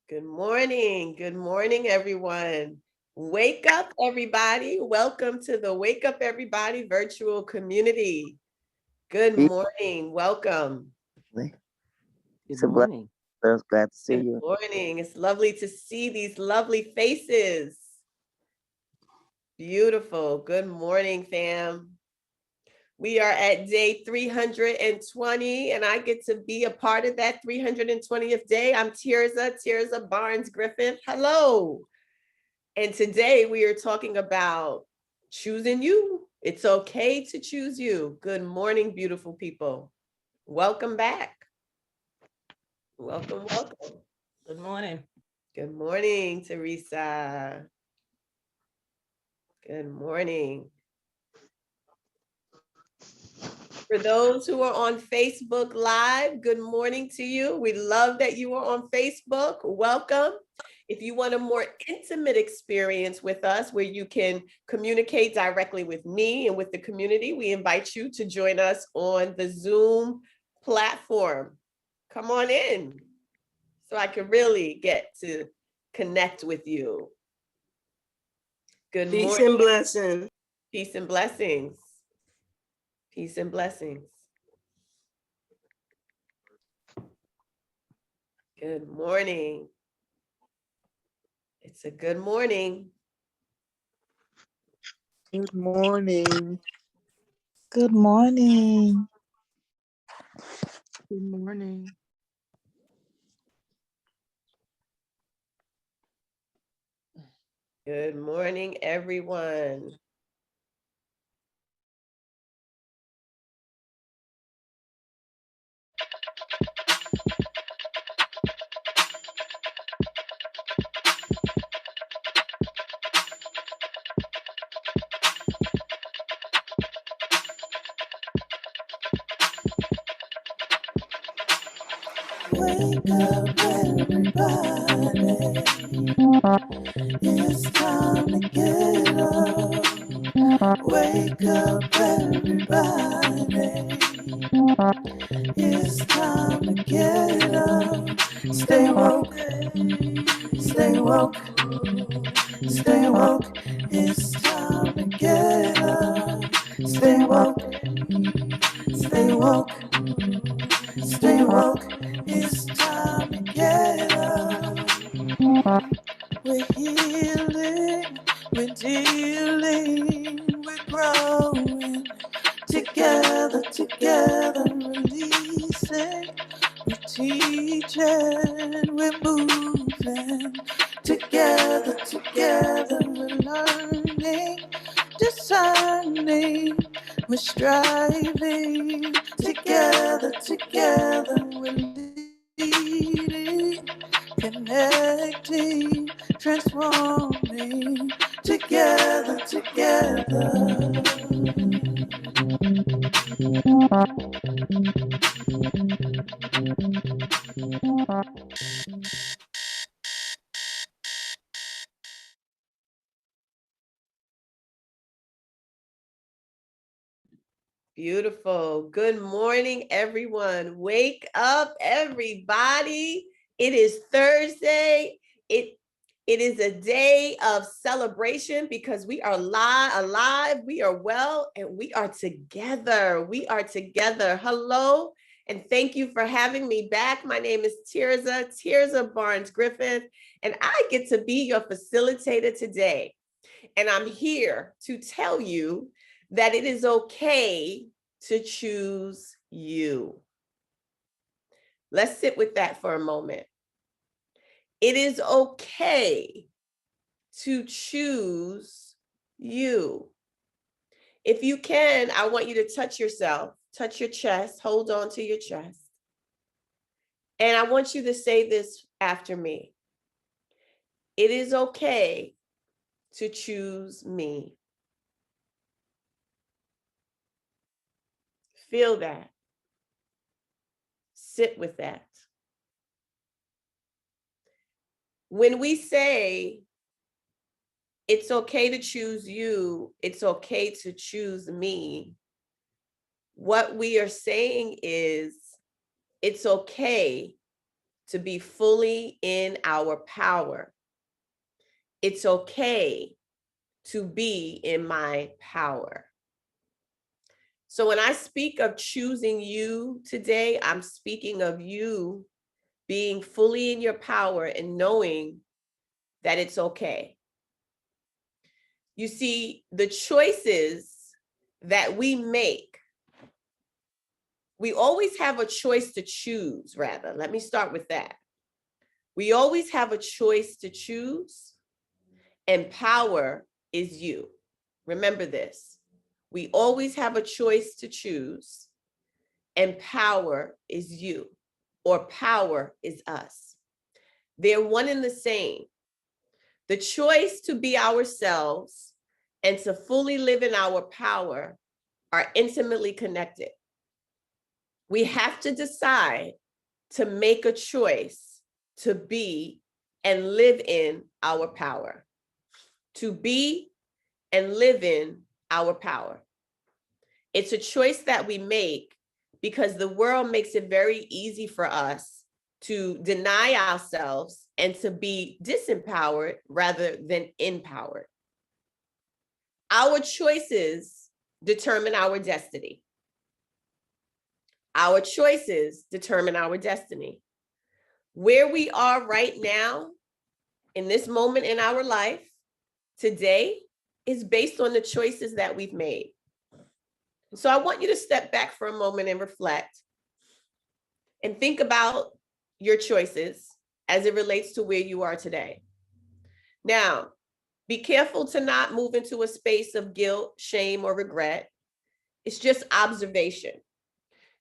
Good morning. Good morning, everyone. Wake up, everybody. Welcome to the Wake Up Everybody virtual community. Good Hey, morning. Welcome. it's Good a blessing. morning. I was glad to see Good you. morning. It's lovely to see these lovely faces. Beautiful. Good morning, fam. We are at day 320, and I get to be a part of that 320th day. I'm Tirza Barnes-Griffith. Hello. And today we are talking about choosing you. It's okay to choose you. Good morning, beautiful people. Welcome back. Welcome, welcome. Good morning. Good morning, Teresa. Good morning. For those who are on Facebook Live, good morning to you. We love that you are on Facebook. Welcome. If you want a more intimate experience with us where you can communicate directly with me and with the community, we invite you to join us on the Zoom platform. Come on in so I can really get to connect with you. Good Peace morning. and blessing. Peace and blessings. Peace and blessings. Good morning. It's a good morning. Good morning. Good morning. Good morning. Good morning, everyone. Wake up, everybody. It's time to get up. Wake up, everybody. It's time to get up. Stay woke, stay woke, stay woke. It's time to get up. Stay woke, stay woke, stay woke. It's time to get up. We're healing, we're dealing, we're growing. Together, releasing. We're teaching, we're moving. Together, we're learning, discerning. We're striving. Together, we're leading, connecting, transforming. Together. Beautiful. Good morning, everyone. Wake up, everybody. It is Thursday. It is a day of celebration because we are alive, we are well, and we are together. We are together. Hello, and thank you for having me back. My name is Tirza Barnes-Griffith, and I get to be your facilitator today. And I'm here to tell you that it is okay to choose you. Let's sit with that for a moment. It is okay to choose you. If you can, I want you to touch yourself, touch your chest, hold on to your chest. And I want you to say this after me. It is okay to choose me. Feel that. Sit with that. When we say it's okay to choose you, it's okay to choose me, what we are saying is it's okay to be fully in our power. It's okay to be in my power. So when I speak of choosing you today, I'm speaking of you being fully in your power and knowing that it's okay. You see, the choices that we make, we always have a choice to choose, rather. Let me start with that. We always have a choice to choose, and power is you. Remember this. We always have a choice to choose, and power is you, or power is us. They're one and the same. The choice to be ourselves and to fully live in our power are intimately connected. We have to decide to make a choice to be and live in our power. To be and live in our power. It's a choice that we make because the world makes it very easy for us to deny ourselves and to be disempowered rather than empowered. Our choices determine our destiny. Our choices determine our destiny. Where we are right now, in this moment in our life, today, is based on the choices that we've made. So I want you to step back for a moment and reflect and think about your choices as it relates to where you are today. Now, be careful to not move into a space of guilt, shame, or regret. It's just observation.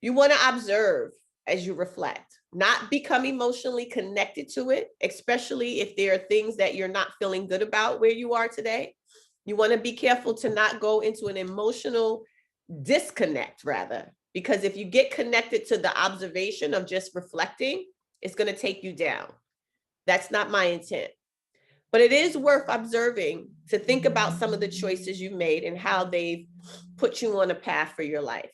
You want to observe as you reflect, not become emotionally connected to it, especially if there are things that you're not feeling good about where you are today. You want to be careful to not go into an emotional disconnect, rather, because if you get connected to the observation of just reflecting, it's going to take you down. That's not my intent. But it is worth observing to think about some of the choices you've made and how they've put you on a path for your life.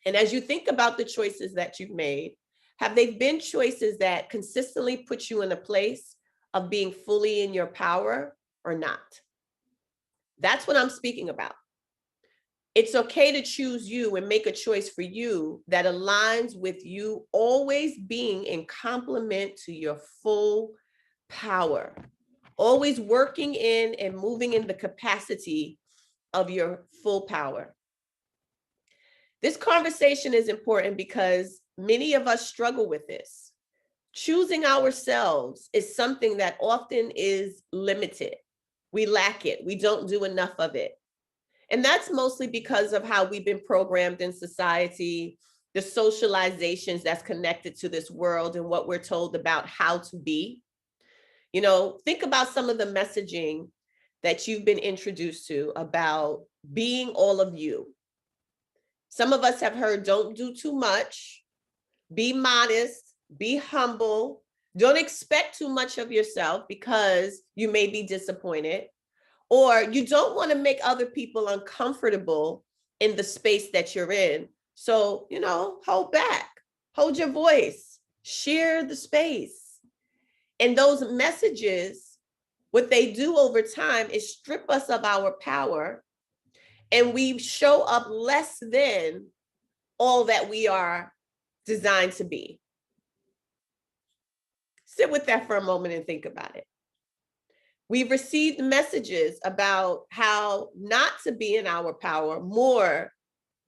And as you think about the choices that you've made, have they been choices that consistently put you in a place of being fully in your power or not? That's what I'm speaking about. It's okay to choose you and make a choice for you that aligns with you always being in complement to your full power, always working in and moving in the capacity of your full power. This conversation is important because many of us struggle with this. Choosing ourselves is something that often is limited. We lack it. We don't do enough of it. And that's mostly because of how we've been programmed in society, the socializations that's connected to this world and what we're told about how to be. You know, think about some of the messaging that you've been introduced to about being all of you. Some of us have heard, don't do too much, be modest, be humble, don't expect too much of yourself because you may be disappointed, or you don't want to make other people uncomfortable in the space that you're in. So, you know, hold back, hold your voice, share the space. And those messages, what they do over time is strip us of our power, and we show up less than all that we are designed to be. Sit with that for a moment and think about it. We've received messages about how not to be in our power more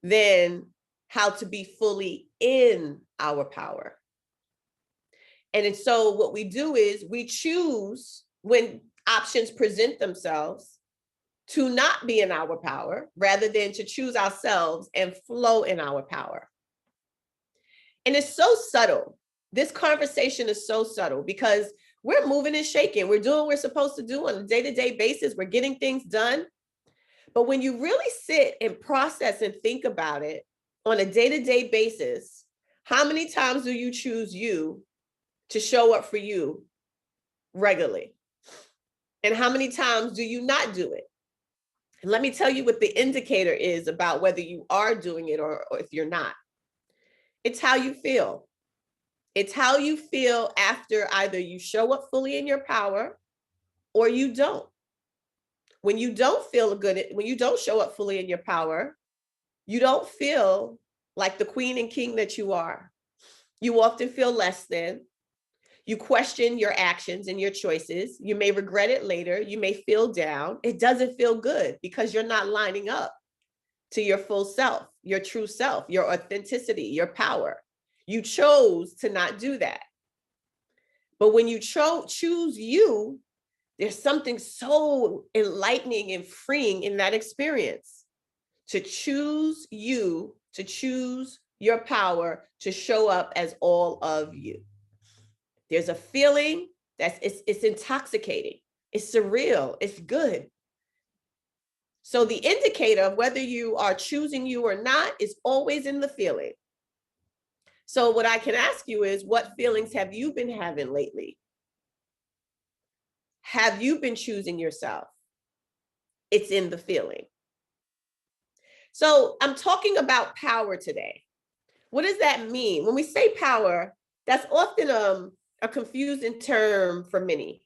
than how to be fully in our power. And so what we do is we choose, when options present themselves, to not be in our power rather than to choose ourselves and flow in our power. And it's so subtle. This conversation is so subtle because we're moving and shaking. We're doing what we're supposed to do on a day-to-day basis. We're getting things done. But when you really sit and process and think about it on a day-to-day basis, how many times do you choose you to show up for you regularly? And how many times do you not do it? And let me tell you what the indicator is about whether you are doing it or if you're not. It's how you feel. It's how you feel after either you show up fully in your power or you don't. When you don't feel good, when you don't show up fully in your power, you don't feel like the queen and king that you are. You often feel less than. You question your actions and your choices. You may regret it later. You may feel down. It doesn't feel good because you're not lining up to your full self, your true self, your authenticity, your power. You chose to not do that. But when you choose you, there's something so enlightening and freeing in that experience. To choose you, to choose your power, to show up as all of you. There's a feeling it's intoxicating. It's surreal. It's good. So the indicator of whether you are choosing you or not is always in the feeling. So what I can ask you is, what feelings have you been having lately? Have you been choosing yourself? It's in the feeling. So I'm talking about power today. What does that mean? When we say power, that's often a confusing term for many,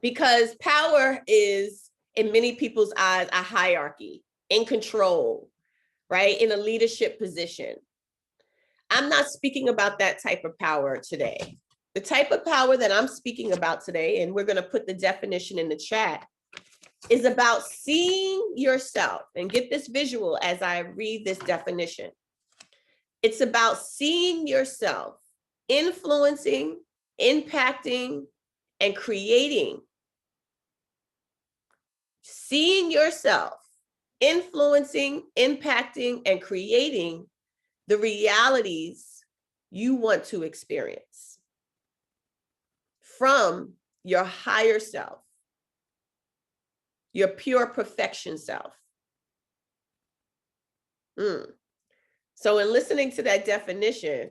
because power is, in many people's eyes, a hierarchy, in control, right? In a leadership position. I'm not speaking about that type of power today. The type of power that I'm speaking about today, and we're going to put the definition in the chat, is about seeing yourself. And get this visual as I read this definition. It's about seeing yourself, influencing, impacting, and creating. Seeing yourself, influencing, impacting, and creating the realities you want to experience from your higher self, your pure perfection self. So in listening to that definition,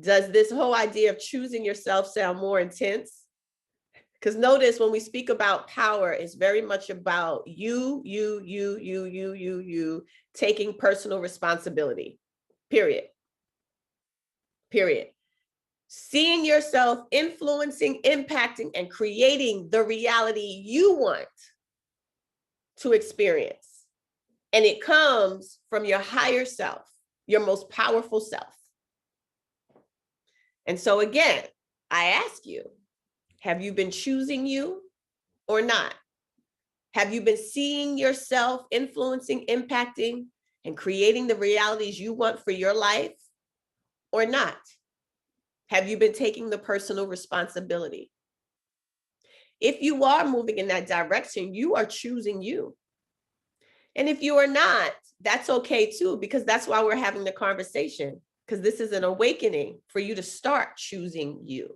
does this whole idea of choosing yourself sound more intense? Because notice when we speak about power, it's very much about you taking personal responsibility, period. Seeing yourself, influencing, impacting, and creating the reality you want to experience. And it comes from your higher self, your most powerful self. And so again, I ask you, have you been choosing you or not? Have you been seeing yourself, influencing, impacting, and creating the realities you want for your life or not? Have you been taking the personal responsibility? If you are moving in that direction, you are choosing you. And if you are not, that's okay too, because that's why we're having the conversation, because this is an awakening for you to start choosing you.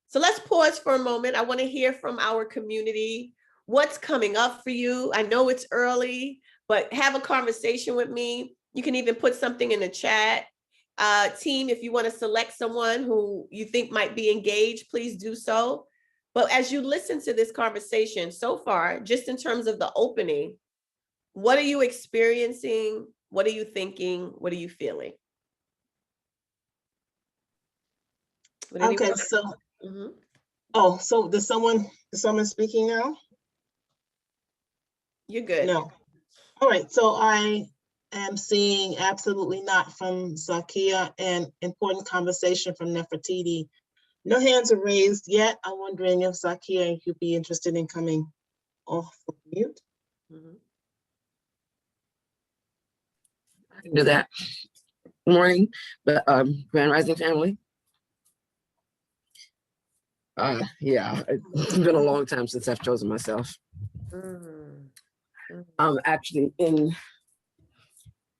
So let's pause for a moment. I want to hear from our community. What's coming up for you? I know it's early, but have a conversation with me. You can even put something in the chat. Team, if you want to select someone who you think might be engaged, please do so. But as you listen to this conversation so far, just in terms of the opening, what are you experiencing? What are you thinking? What are you feeling? Okay, so so is someone speaking now? You're good. No. All right, so I am seeing absolutely not from Zakia, and important conversation from Nefertiti. No hands are raised yet. I'm wondering if Zakia, you'd be interested in coming off of mute. I can do that. Good morning, Grand Rising family. Yeah, it's been a long time since I've chosen myself. I'm actually in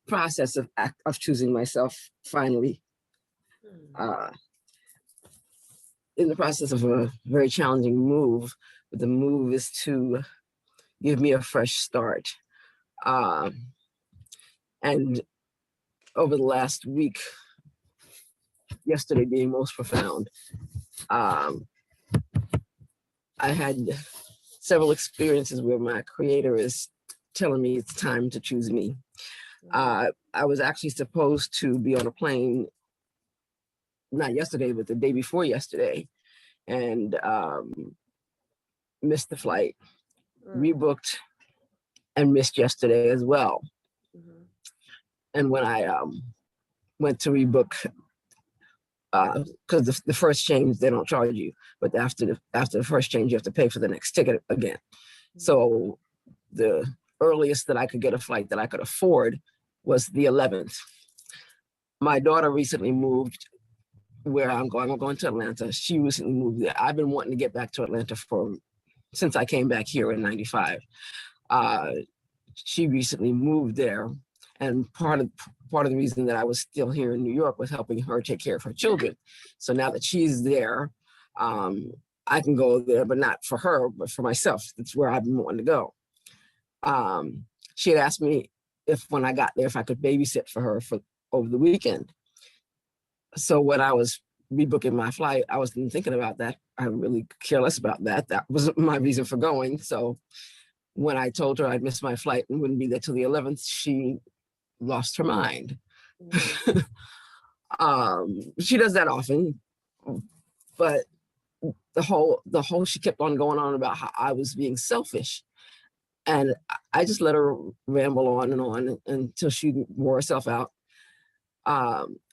process of choosing myself finally. In the process of a very challenging move, but the move is to give me a fresh start. And over the last week, yesterday being most profound, I had several experiences where my creator is telling me it's time to choose me. I was actually supposed to be on a plane, not yesterday, but the day before yesterday, and missed the flight, rebooked, and missed yesterday as well. And when I went to rebook, because the first change they don't charge you, but after the first change you have to pay for the next ticket again. So the earliest that I could get a flight that I could afford was the 11th. My daughter recently moved where I'm going. I'm going to Atlanta. She recently moved there. I've been wanting to get back to Atlanta since I came back here in '95. She recently moved there, and part of the reason that I was still here in New York was helping her take care of her children. So now that she's there, I can go there, but not for her, but for myself. That's where I've been wanting to go. She had asked me when I got there, if I could babysit for her over the weekend. So when I was rebooking my flight, I wasn't thinking about that. I really care less about that. That wasn't my reason for going. So when I told her I'd miss my flight and wouldn't be there till the 11th, she lost her mind. She does that often, but the whole she kept on going on about how I was being selfish. And I just let her ramble on until she wore herself out.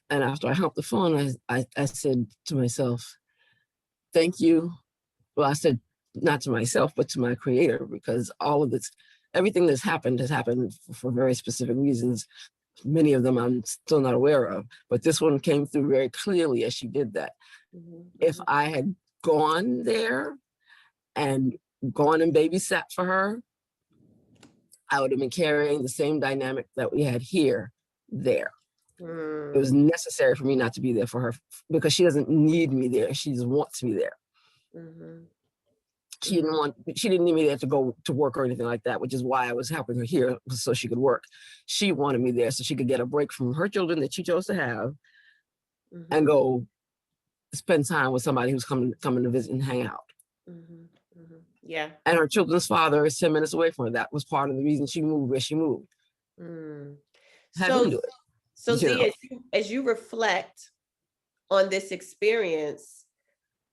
And after I hung up the phone, I said to myself, thank you. Well, I said not to myself, but to my creator, because all of this, everything that's happened has happened for very specific reasons. Many of them I'm still not aware of, but this one came through very clearly as she did that. If I had gone there and gone and babysat for her, I would have been carrying the same dynamic that we had here there. It was necessary for me not to be there for her because she doesn't need me there. She just wants me there. She didn't need me there to go to work or anything like that, which is why I was helping her here so she could work. She wanted me there so she could get a break from her children that she chose to have and go spend time with somebody who's coming to visit and hang out. Yeah. And her children's father is 10 minutes away from her. That was part of the reason she moved where she moved. So Z, as you reflect on this experience,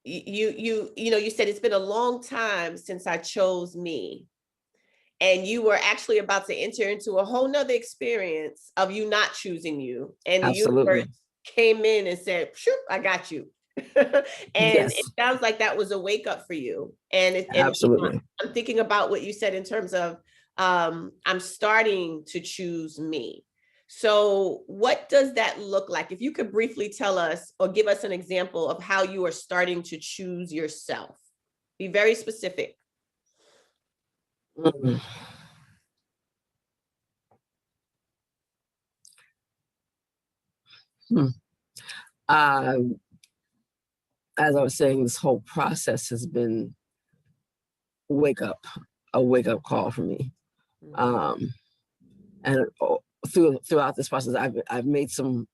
you said it's been a long time since I chose me. And you were actually about to enter into a whole nother experience of you not choosing you. And the universe came in and said, shoot, I got you. And it sounds like that was a wake up for you. And absolutely. I'm thinking about what you said in terms of I'm starting to choose me. So what does that look like? If you could briefly tell us or give us an example of how you are starting to choose yourself. Be very specific. As I was saying, this whole process has been a wake up call for me. And throughout this process, I've made some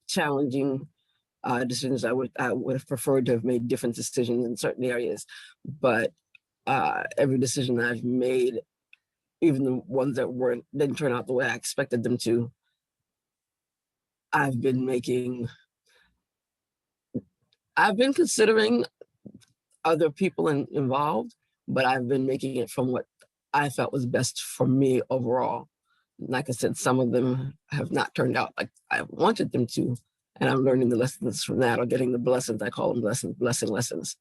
challenging decisions. I would have preferred to have made different decisions in certain areas, but every decision that I've made, even the ones that didn't turn out the way I expected them to, I've been considering other people involved, but I've been making it from what I felt was best for me overall. Like I said, some of them have not turned out like I wanted them to, and I'm learning the lessons from that, or getting the blessings. I call them blessing lessons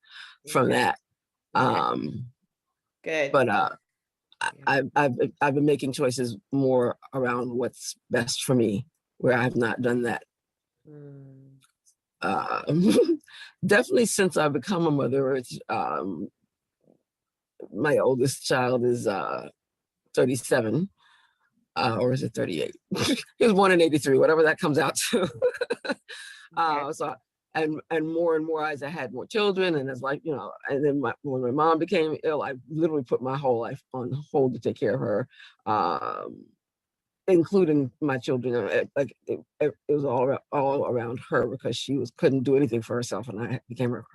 from that. Good. But I've been making choices more around what's best for me, where I've not done that. Definitely since I've become a mother. My oldest child is 37, or is it 38? He was born in 83, whatever that comes out to. So and more as I had more children, and as and then when my mom became ill, I literally put my whole life on hold to take care of her, including my children. It was all around her because she couldn't do anything for herself, and I became her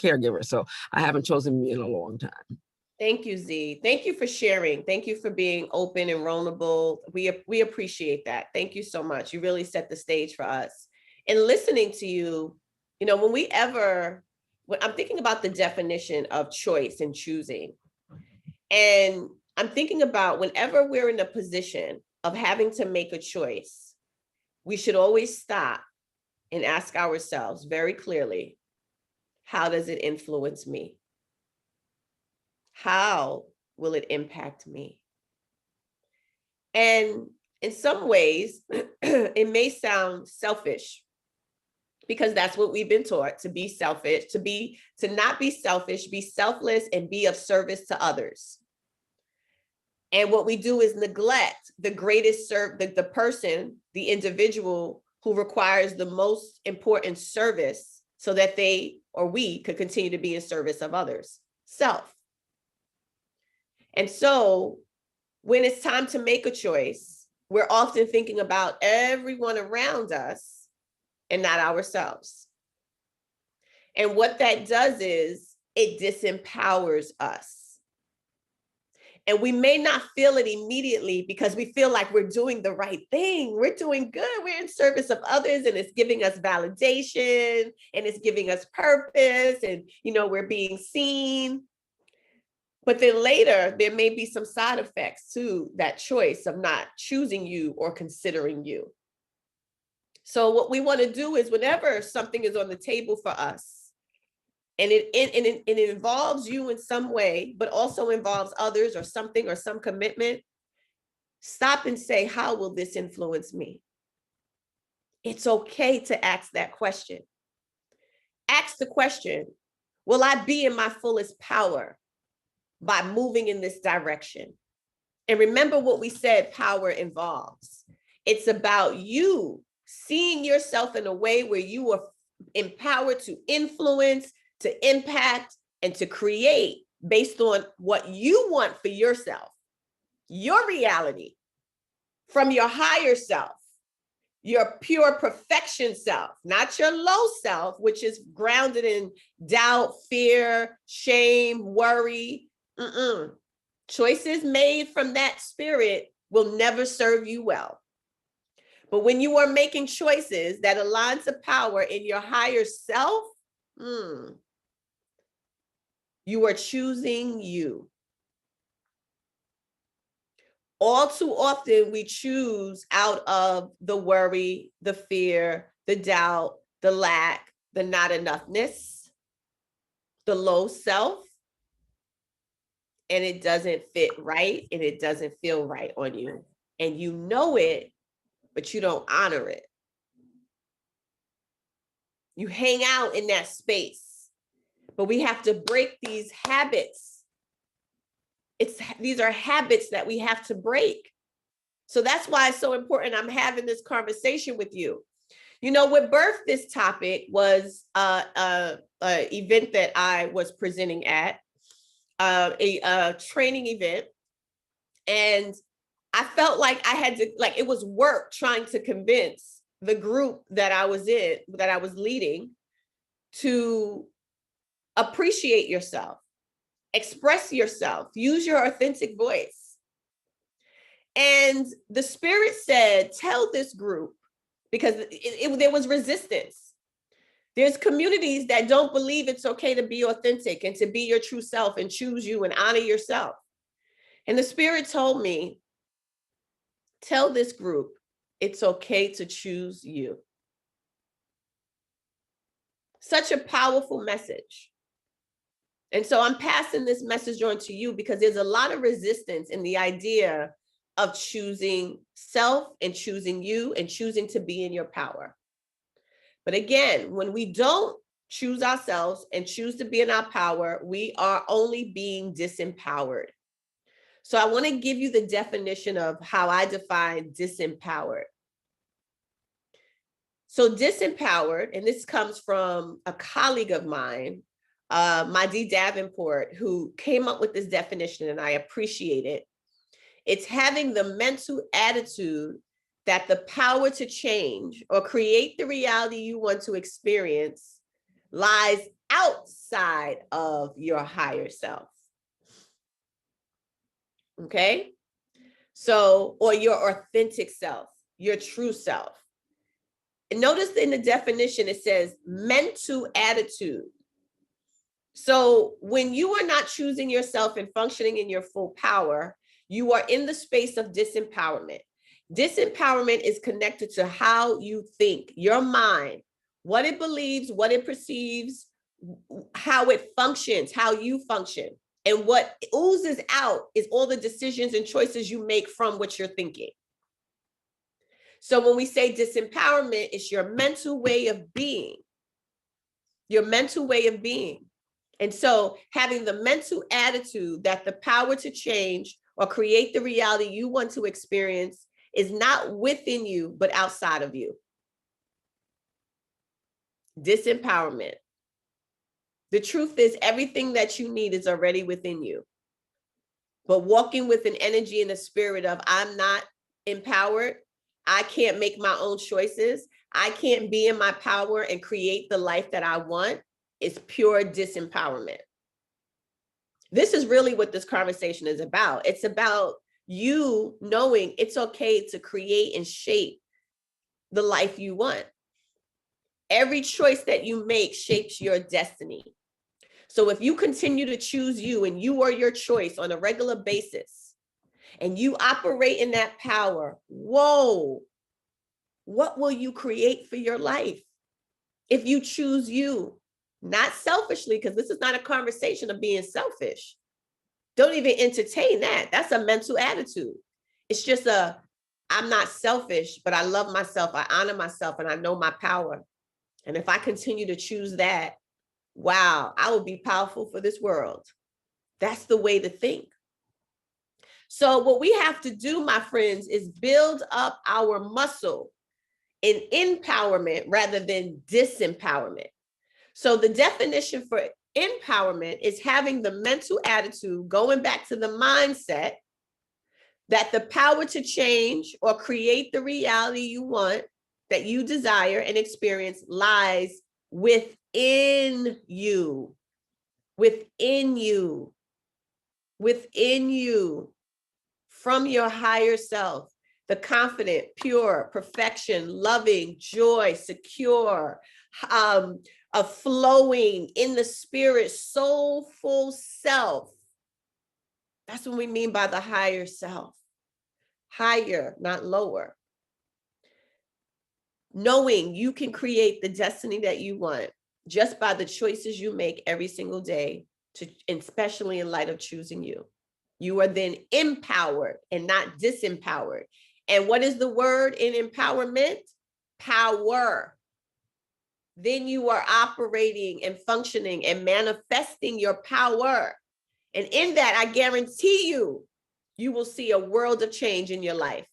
caregiver. So I haven't chosen me in a long time. Thank you, Z. Thank you for sharing. Thank you for being open and vulnerable. We appreciate that. Thank you so much. You really set the stage for us. And listening to you, when I'm thinking about the definition of choice and choosing, and I'm thinking about whenever we're in a position of having to make a choice, we should always stop and ask ourselves very clearly, how does it influence me? How will it impact me? And in some ways, it may sound selfish because that's what we've been taught, to be selfish, to not be selfish, be selfless, and be of service to others. And what we do is neglect the greatest the person, the individual who requires the most important service so that they or we could continue to be in service of others, self. And so when it's time to make a choice, we're often thinking about everyone around us and not ourselves. And what that does is it disempowers us. And we may not feel it immediately because we feel like we're doing the right thing. We're doing good. We're in service of others, and it's giving us validation, and it's giving us purpose, and we're being seen. But then later, there may be some side effects to that choice of not choosing you or considering you. So what we want to do is whenever something is on the table for us, and it involves you in some way, but also involves others or something or some commitment, stop and say, how will this influence me? It's okay to ask that question. Ask the question, will I be in my fullest power by moving in this direction? And remember what we said power involves. It's about you seeing yourself in a way where you are empowered to influence, to impact, and to create based on what you want for yourself, your reality, from your higher self, your pure perfection self, not your low self, which is grounded in doubt, fear, shame, worry. Choices made from that spirit will never serve you well. But when you are making choices that align to power in your higher self, you are choosing you. All too often, we choose out of the worry, the fear, the doubt, the lack, the not enoughness, the low self, and it doesn't fit right, and it doesn't feel right on you. And you know it, but you don't honor it. You hang out in that space, but we have to break these habits. These are habits that we have to break. So that's why it's so important I'm having this conversation with you. What birthed this topic was a event that I was presenting at, a training event. And I felt like I had to, it was work trying to convince the group that I was leading, to appreciate yourself, express yourself, use your authentic voice. And the spirit said, tell this group, because there was resistance. There's communities that don't believe it's okay to be authentic and to be your true self and choose you and honor yourself. And the spirit told me, tell this group, it's okay to choose you. Such a powerful message. And so I'm passing this message on to you because there's a lot of resistance in the idea of choosing self and choosing you and choosing to be in your power. But again, when we don't choose ourselves and choose to be in our power, we are only being disempowered. So I want to give you the definition of how I define disempowered. So disempowered, and this comes from a colleague of mine, my D. Davenport, who came up with this definition, and I appreciate it. It's having the mental attitude that the power to change or create the reality you want to experience lies outside of your higher self. Okay. So, or your authentic self, your true self. And notice in the definition, it says mental attitude. So when you are not choosing yourself and functioning in your full power, you are in the space of disempowerment. Disempowerment is connected to how you think, your mind, what it believes, what it perceives, how it functions, how you function. And what oozes out is all the decisions and choices you make from what you're thinking. So when we say disempowerment, it's your mental way of being, your mental way of being. And so having the mental attitude that the power to change or create the reality you want to experience is not within you, but outside of you. Disempowerment. The truth is everything that you need is already within you. But walking with an energy and a spirit of I'm not empowered, I can't make my own choices, I can't be in my power and create the life that I want, is pure disempowerment. This is really what this conversation is about. It's about you knowing it's okay to create and shape the life you want. Every choice that you make shapes your destiny. So if you continue to choose you and you are your choice on a regular basis and you operate in that power, whoa, what will you create for your life? If you choose you, not selfishly, because this is not a conversation of being selfish. Don't even entertain that. That's a mental attitude. It's just I'm not selfish, but I love myself. I honor myself and I know my power. And if I continue to choose that, wow, I will be powerful for this world. That's the way to think. So what we have to do, my friends, is build up our muscle in empowerment rather than disempowerment. So the definition for empowerment is having the mental attitude, going back to the mindset, that the power to change or create the reality you want, that you desire and experience, lies within you, within you, within you, from your higher self, the confident, pure, perfection, loving, joy, secure, a flowing in the spirit, soulful self. That's what we mean by the higher self. Higher, not lower. Knowing you can create the destiny that you want just by the choices you make every single day, especially in light of choosing you. You are then empowered and not disempowered. And what is the word in empowerment? Power. Then you are operating and functioning and manifesting your power. And in that, I guarantee you, you will see a world of change in your life.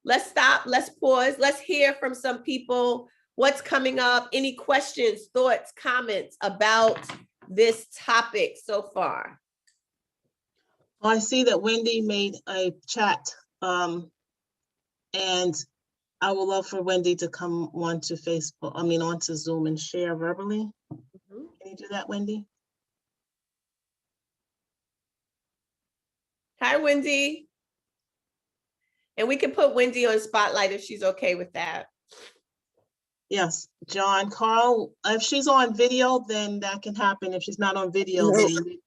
Let's stop, let's pause, let's hear from some people what's coming up. Any questions, thoughts, comments about this topic so far? I see that Wendy made a chat, and I would love for Wendy to come onto Facebook, onto Zoom and share verbally. Mm-hmm. Can you do that, Wendy? Hi, Wendy. And we can put Wendy on spotlight if she's okay with that. Yes, John, Carl, if she's on video, then that can happen. If she's not on video, No, then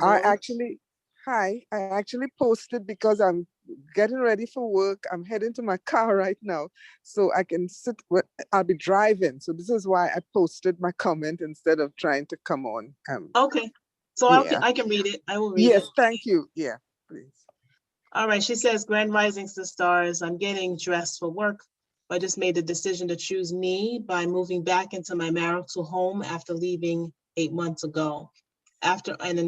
I actually posted because I'm getting ready for work. I'm heading to my car right now, so I can sit. I'll be driving, so this is why I posted my comment instead of trying to come on. Okay, so yeah. I can read it. I will read it. Yes, thank you. Yeah, please. All right, she says, Grand Risings to Stars. I'm getting dressed for work. I just made the decision to choose me by moving back into my marital home after leaving 8 months ago. After an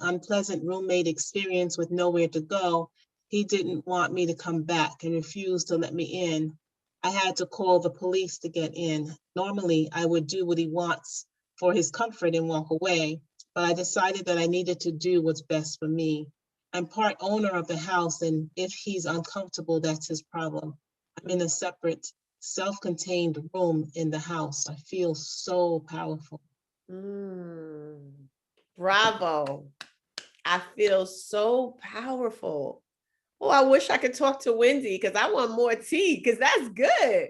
unpleasant roommate experience with nowhere to go, he didn't want me to come back and refused to let me in. I had to call the police to get in. Normally, I would do what he wants for his comfort and walk away, but I decided that I needed to do what's best for me. I'm part owner of the house, and if he's uncomfortable, that's his problem. I'm in a separate, self-contained room in the house. I feel so powerful. Bravo. I feel so powerful. Oh, I wish I could talk to Wendy because I want more tea because that's good.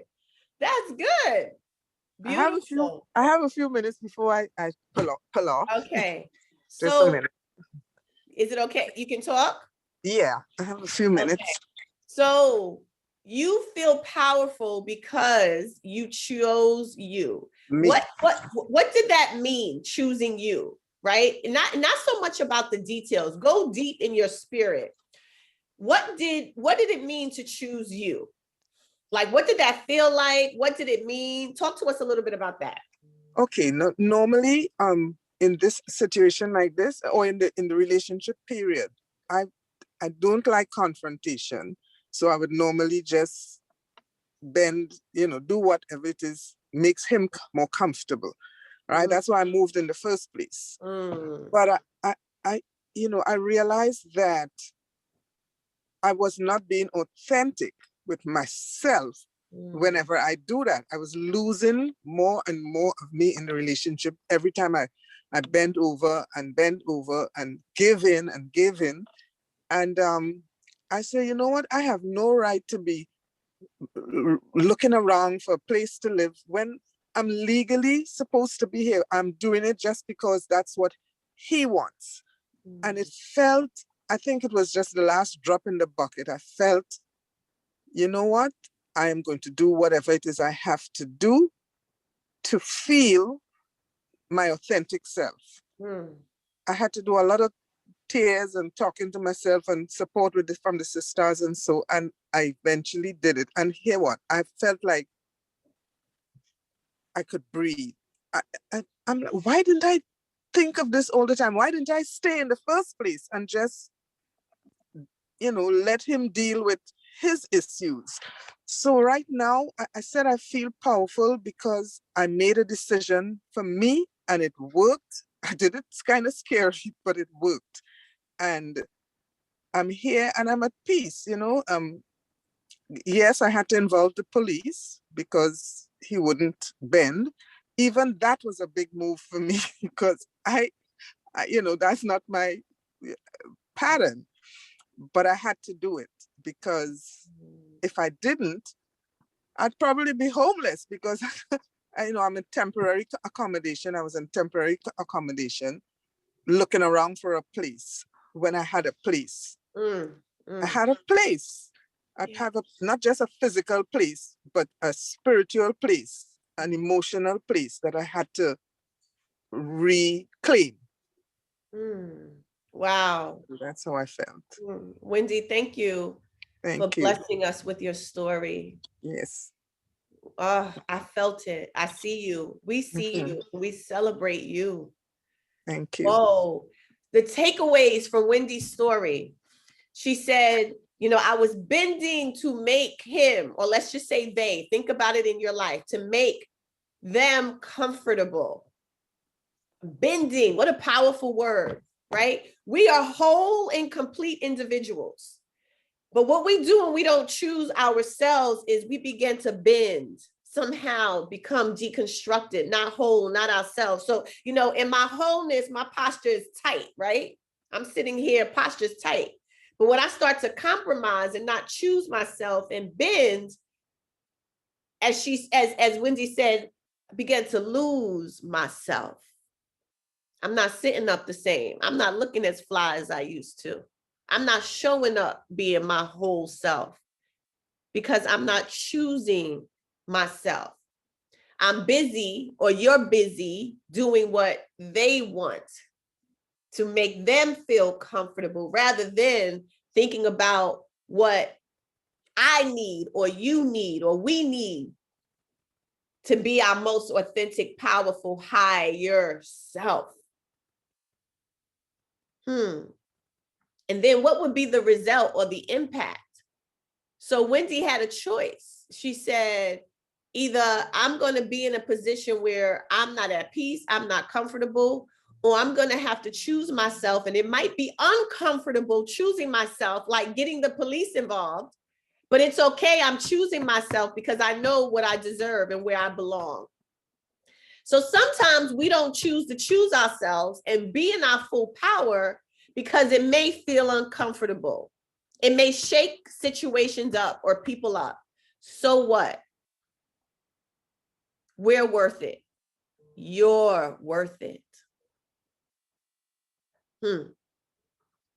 That's good. Beautiful. I have a few minutes before I pull off. Okay. Just a So minute. is it okay? You can talk? Yeah, I have a few minutes. Okay. So you feel powerful because you chose you. Me. What did that mean, choosing you? Right? And not so much about the details. Go deep in your spirit. What did it mean to choose you? Like, what did that feel like? What did it mean? Talk to us a little bit about that. Okay, normally in this situation like this, or in the relationship period, I don't like confrontation. So I would normally just bend, do whatever it is makes him more comfortable. Right? That's why I moved in the first place. But I realized that I was not being authentic with myself. Whenever I do that, I was losing more and more of me in the relationship every time I bent over and give in and give in. And I say, you know what? I have no right to be looking around for a place to live when I'm legally supposed to be here. I'm doing it just because that's what he wants. And it felt, I think it was just the last drop in the bucket. I felt, you know what? I am going to do whatever it is I have to do to feel my authentic self. I had to do a lot of tears and talking to myself and support from the sisters and I eventually did it. And hear what? I felt like I could breathe. I'm like, why didn't I think of this all the time? Why didn't I stay in the first place and just, let him deal with his issues? So right now, I said I feel powerful because I made a decision for me and it worked. I did it kind of scary, but it worked. And I'm here and I'm at peace, Yes, I had to involve the police because he wouldn't bend. Even that was a big move for me because I that's not my pattern. But I had to do it because if I didn't, I'd probably be homeless because I'm in temporary accommodation. I was in temporary accommodation looking around for a place when I had a place. I had a place. I have not just a physical place, but a spiritual place, an emotional place that I had to reclaim. Wow. That's how I felt. Wendy, thank you for blessing us with your story. Yes. I felt it. I see you. We see you. We celebrate you. Thank you. Oh, the takeaways from Wendy's story. She said, I was bending to make him, or let's just say they, think about it in your life, to make them comfortable. Bending, what a powerful word, right? We are whole and complete individuals. But what we do when we don't choose ourselves is we begin to bend, somehow become deconstructed, not whole, not ourselves. So, in my wholeness, my posture is tight, right? I'm sitting here, posture's tight. But when I start to compromise and not choose myself and bend, as Wendy said, I began to lose myself. I'm not sitting up the same. I'm not looking as fly as I used to. I'm not showing up being my whole self because I'm not choosing myself. I'm busy, or you're busy doing what they want to make them feel comfortable rather than thinking about what I need or you need or we need to be our most authentic, powerful, higher self. And then what would be the result or the impact? So Wendy had a choice. She said, either I'm going to be in a position where I'm not at peace, I'm not comfortable, or I'm going to have to choose myself. And it might be uncomfortable choosing myself, like getting the police involved, but it's okay. I'm choosing myself because I know what I deserve and where I belong. So sometimes we don't choose to choose ourselves and be in our full power because it may feel uncomfortable. It may shake situations up or people up. So what? We're worth it. You're worth it.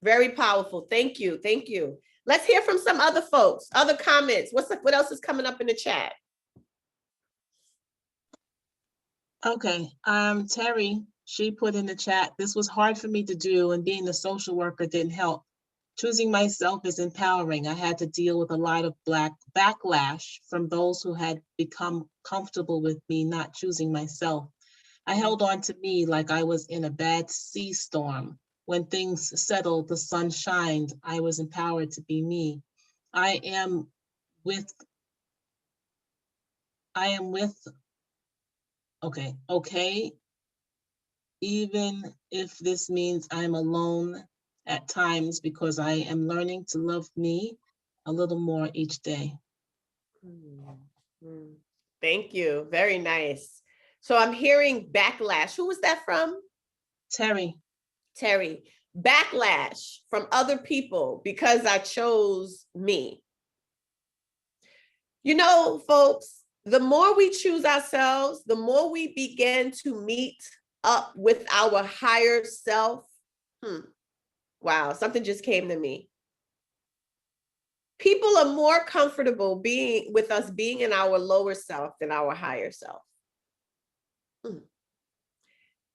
Very powerful. Thank you. Thank you. Let's hear from some other folks, other comments. What else is coming up in the chat? Okay, Terry, she put in the chat, this was hard for me to do, and being a social worker didn't help. Choosing myself is empowering. I had to deal with a lot of backlash from those who had become comfortable with me not choosing myself. I held on to me like I was in a bad sea storm. When things settled, the sun shined. I was empowered to be me. I am with, okay, even if this means I'm alone at times, because I am learning to love me a little more each day. Thank you. Very nice. So I'm hearing backlash. Who was that from? Terry. Terry. Backlash from other people because I chose me. You know, folks, the more we choose ourselves, the more we begin to meet up with our higher self. Wow, something just came to me. People are more comfortable being with us being in our lower self than our higher self.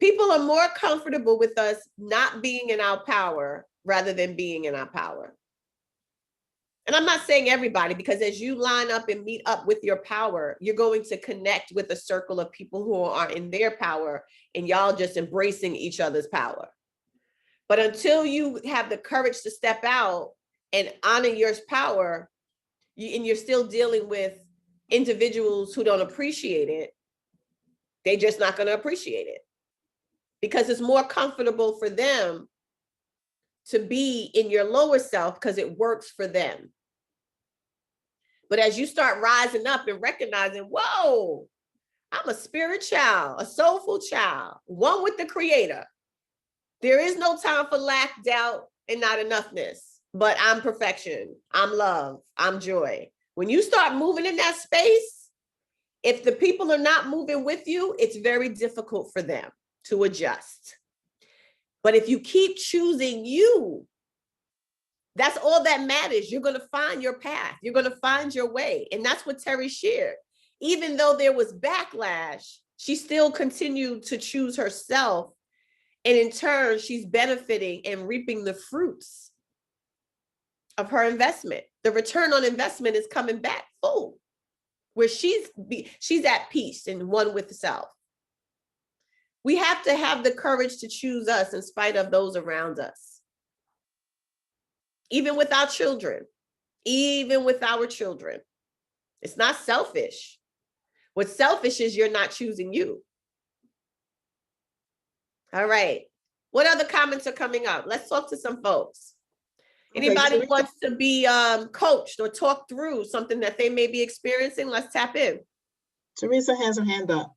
People are more comfortable with us not being in our power rather than being in our power. And I'm not saying everybody, because as you line up and meet up with your power, you're going to connect with a circle of people who are in their power and y'all just embracing each other's power. But until you have the courage to step out and honor your power, and you're still dealing with individuals who don't appreciate it, they're just not going to appreciate it because it's more comfortable for them to be in your lower self because it works for them. But as you start rising up and recognizing, whoa, I'm a spirit child, a soulful child, one with the creator. There is no time for lack, doubt, and not enoughness, but I'm perfection. I'm love. I'm joy. When you start moving in that space, if the people are not moving with you, it's very difficult for them to adjust. But if you keep choosing you, that's all that matters. You're going to find your path. You're going to find your way. And that's what Terry shared. Even though there was backlash, she still continued to choose herself. And in turn, she's benefiting and reaping the fruits of her investment. The return on investment is coming back full, where she's at peace and one with self. We have to have the courage to choose us in spite of those around us. Even with our children, it's not selfish. What's selfish is you're not choosing you. All right. What other comments are coming up? Let's talk to some folks. Anybody wants to be coached or talk through something that they may be experiencing? Let's tap in. Teresa has her hand up.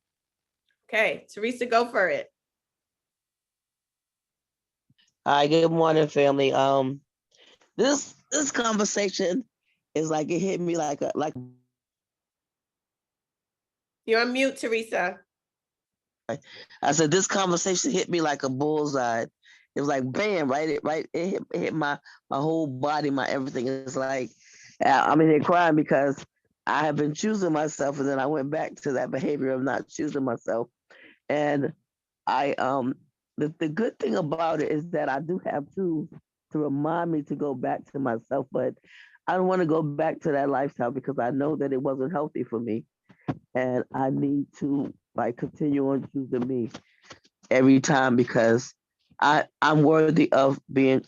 Okay, Teresa, go for it. Hi, good morning, family. This conversation is like it hit me like You're on mute, Teresa. I said this conversation hit me like a bullseye. It was like bam, right? It hit my whole body, my everything. It's like I'm in here crying because I have been choosing myself, and then I went back to that behavior of not choosing myself. And I the good thing about it is that I do have tools to remind me to go back to myself, but I don't want to go back to that lifestyle because I know that it wasn't healthy for me, and I need to like continue on choosing me every time because I'm worthy of being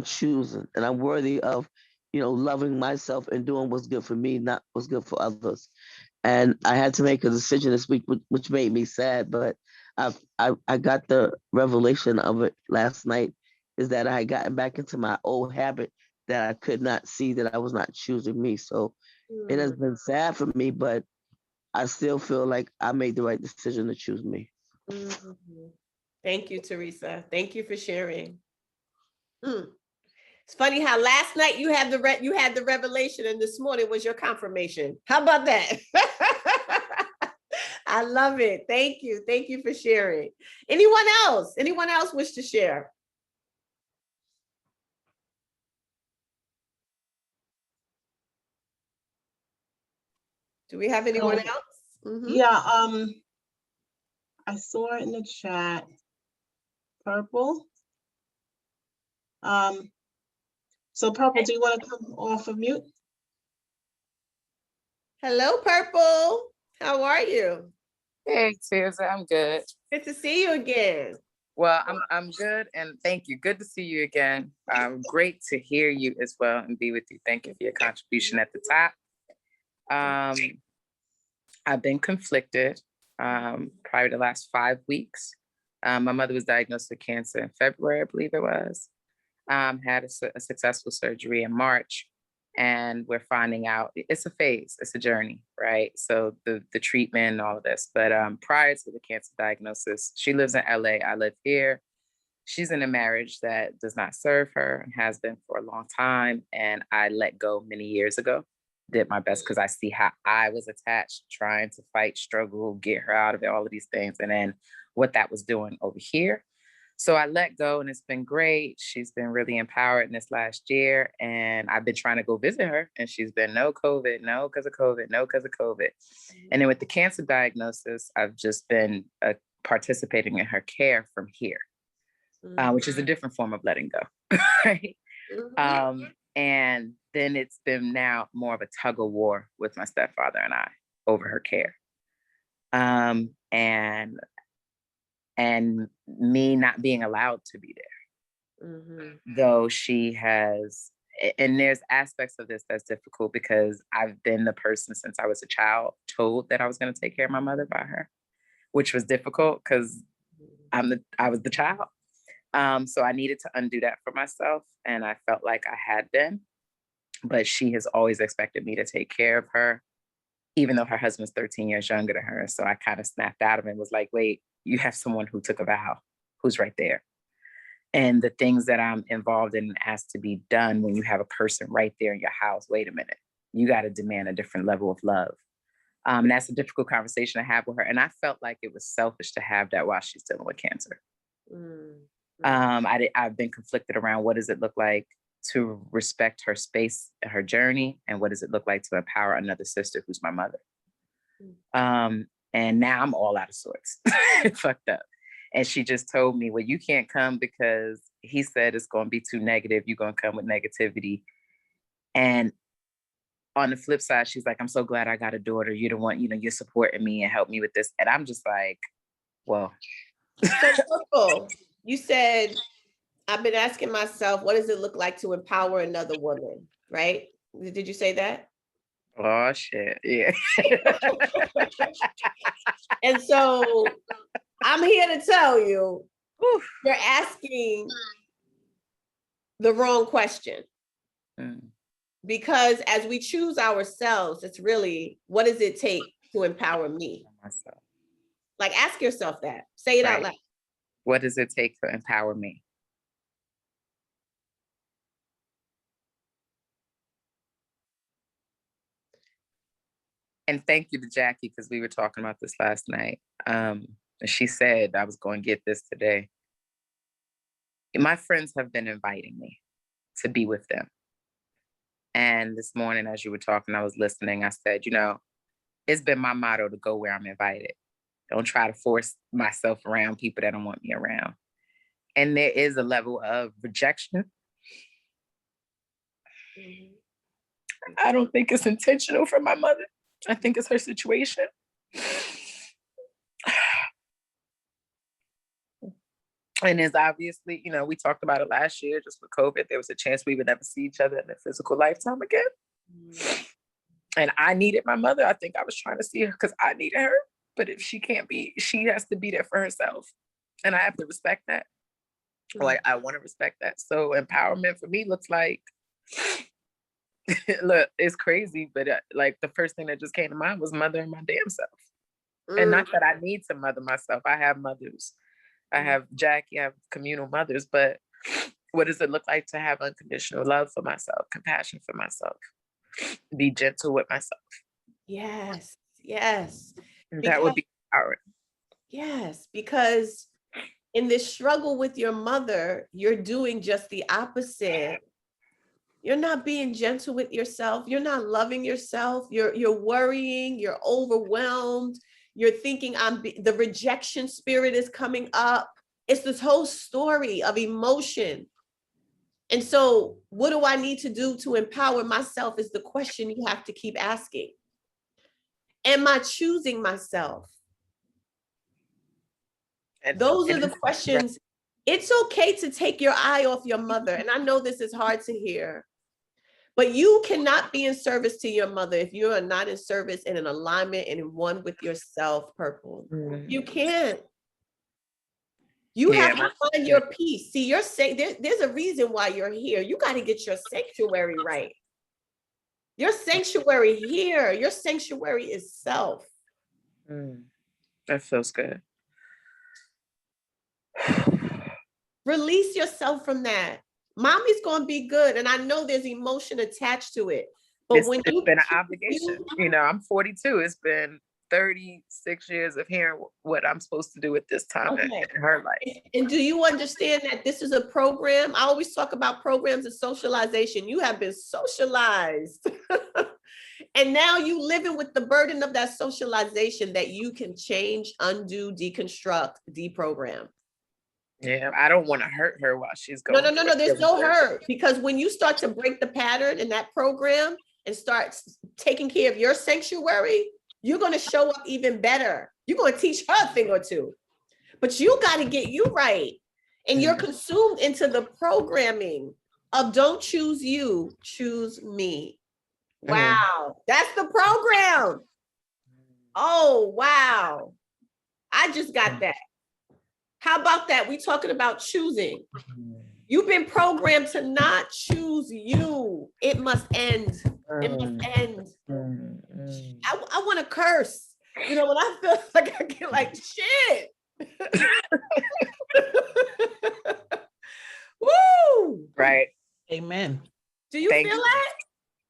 chosen, and I'm worthy of loving myself and doing what's good for me, not what's good for others. And I had to make a decision this week, which made me sad, but I got the revelation of it last night, is that I had gotten back into my old habit that I could not see that I was not choosing me. So it has been sad for me, but I still feel like I made the right decision to choose me. Mhm. Thank you, Teresa. Thank you for sharing. Mm. It's funny how last night you had the revelation, and this morning was your confirmation. How about that? I love it. Thank you. Thank you for sharing. Anyone else? Anyone else wish to share? Do we have anyone else? Mhm. Yeah, I saw it in the chat. Purple. So Purple, do you want to come off of mute? Hello, Purple. How are you? Hey, Tirza, I'm good. Good to see you again. Well, I'm good, and thank you. Good to see you again. Great to hear you as well and be with you. Thank you for your contribution at the top. I've been conflicted probably the last 5 weeks. My mother was diagnosed with cancer in February, I believe it was. Had a successful surgery in March, and we're finding out it's a phase, it's a journey, right? So the treatment and all of this. But prior to the cancer diagnosis, she lives in LA, I live here. She's in a marriage that does not serve her and has been for a long time. And I let go many years ago. Did my best because I see how I was attached, trying to fight, struggle, get her out of it, all of these things. And then what that was doing over here. So I let go, and it's been great. She's been really empowered in this last year, and I've been trying to go visit her, and she's been no COVID, no because of COVID, no because of COVID. And then with the cancer diagnosis, I've just been participating in her care from here, which is a different form of letting go, right? And then it's been now more of a tug of war with my stepfather and I over her care. And me not being allowed to be there. Though she has, and there's aspects of this that's difficult because I've been the person since I was a child told that I was going to take care of my mother by her, which was difficult because I was the child. So I needed to undo that for myself, and I felt like I had been, but she has always expected me to take care of her, even though her husband's 13 years younger than her. So I kind of snapped out of it and was like, wait, you have someone who took a vow, who's right there. And the things that I'm involved in and asked to be done when you have a person right there in your house, wait a minute, you got to demand a different level of love. And that's a difficult conversation to have with her. And I felt like it was selfish to have that while she's dealing with cancer. I've been conflicted around what does it look like to respect her space and her journey, and what does it look like to empower another sister who's my mother. And now I'm all out of sorts, fucked up. And she just told me, well, you can't come because he said it's going to be too negative. You're going to come with negativity. And on the flip side, she's like, I'm so glad I got a daughter. You're the one, you're supporting me and help me with this. And I'm just like, well. So Purple, you said, I've been asking myself, what does it look like to empower another woman, right? Did you say that? Oh, shit. Yeah. And so I'm here to tell you, you're asking the wrong question. Because as we choose ourselves, it's really, what does it take to empower me? Myself. Like, ask yourself that. Say it out loud. What does it take to empower me? And thank you to Jackie, because we were talking about this last night. She said I was going to get this today. My friends have been inviting me to be with them. And this morning, as you were talking, I was listening. I said, it's been my motto to go where I'm invited. Don't try to force myself around people that don't want me around. And there is a level of rejection. I don't think it's intentional for my mother. I think it's her situation. And it's obviously, we talked about it last year, just with COVID, there was a chance we would never see each other in a physical lifetime again. And I needed my mother. I think I was trying to see her because I needed her. But if she can't be, she has to be there for herself. And I have to respect that. Like, I want to respect that. So empowerment for me looks like Look, it's crazy, but like the first thing that just came to mind was mothering my damn self. And not that I need to mother myself. I have mothers. I have Jackie, I have communal mothers, but what does it look like to have unconditional love for myself, compassion for myself, be gentle with myself? Yes, yes. That would be empowering. Yes, because in this struggle with your mother, you're doing just the opposite. You're not being gentle with yourself. You're not loving yourself. You're worrying. You're overwhelmed. You're thinking the rejection spirit is coming up. It's this whole story of emotion. And so what do I need to do to empower myself is the question you have to keep asking. Am I choosing myself? And those are the questions. It's okay to take your eye off your mother. And I know this is hard to hear, but you cannot be in service to your mother if you are not in service and in alignment and in one with yourself, Purple. You can't. You have to find your peace. See, there's a reason why you're here. You got to get your sanctuary right. Your sanctuary here, your sanctuary is self. That feels good. Release yourself from that. Mommy's going to be good. And I know there's emotion attached to it. But It's been an obligation. You know, I'm 42. It's been 36 years of hearing what I'm supposed to do at this time in her life. And do you understand that this is a program? I always talk about programs of socialization. You have been socialized. And now you living with the burden of that socialization that you can change, undo, deconstruct, deprogram. Yeah, I don't want to hurt her while she's going. No. There's no hurt, because when you start to break the pattern in that program and start taking care of your sanctuary, you're going to show up even better. You're going to teach her a thing or two, but you got to get you right. And you're consumed into the programming of don't choose you, choose me. Wow. That's the program. Oh, wow. I just got that. How about that? We talking about choosing. You've been programmed to not choose you. It must end. It must end. I want to curse. You know, when I feel like I get like shit. Woo! Right. Amen. Do you feel that?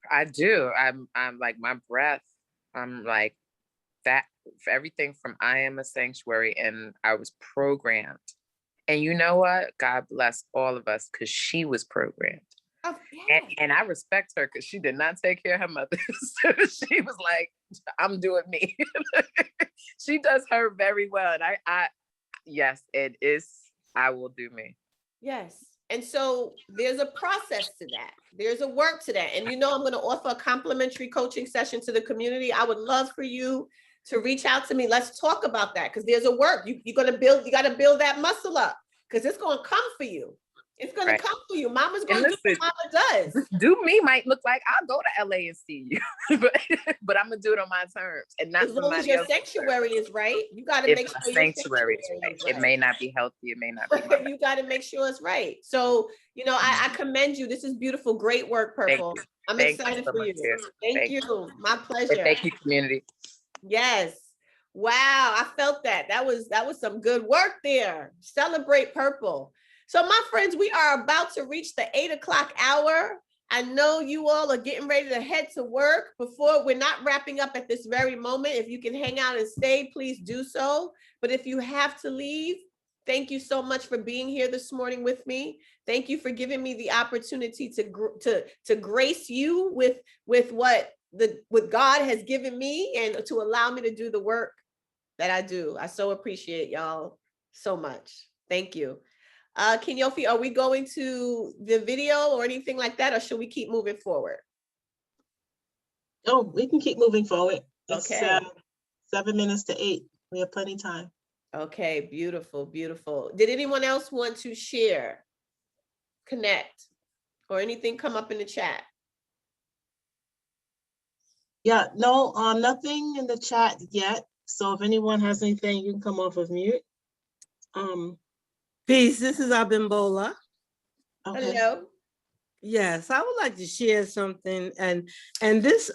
I do. I'm like my breath. I'm like that. For everything from I am a sanctuary, and I was programmed. And you know what? God bless all of us, because she was programmed. Oh, yeah. And I respect her because she did not take care of her mother. So she was like, I'm doing me. She does her very well. And I yes, it is. I will do me. Yes. And so there's a process to that. There's a work to that. And you know, I'm going to offer a complimentary coaching session to the community. I would love for you to reach out to me. Let's talk about that, because there's a work. You got to build that muscle up, because it's going to come for you. It's going to come for you. Mama's going to do what mama does. Do me might look like I'll go to LA and see you, but I'm going to do it on my terms, and not as long as your sanctuary is right. You got to make sure your sanctuary is right. It may not be healthy. It may not be. You got to make sure it's right. So, you know, I commend you. This is beautiful. Great work, Purple. I'm excited for you. Thank you. My pleasure. Thank you, community. Yes. Wow. I felt that. That was some good work there. Celebrate Purple. So my friends, we are about to reach the 8 o'clock hour. I know you all are getting ready to head to work. Before, we're not wrapping up at this very moment. If you can hang out and stay, please do so. But if you have to leave, thank you so much for being here this morning with me. Thank you for giving me the opportunity to grace you with what God has given me, and to allow me to do the work that I do. I so appreciate y'all so much. Thank you. Kenyofi, are we going to the video or anything like that, or should we keep moving forward? Oh, we can keep moving forward. Okay. It's 7 minutes to 8. We have plenty of time. Okay, beautiful, beautiful. Did anyone else want to share, connect, or anything come up in the chat? Yeah, no, nothing in the chat yet. So if anyone has anything, you can come off of mute. Peace, this is Abimbola. Okay. Hello. Yes, I would like to share something, and this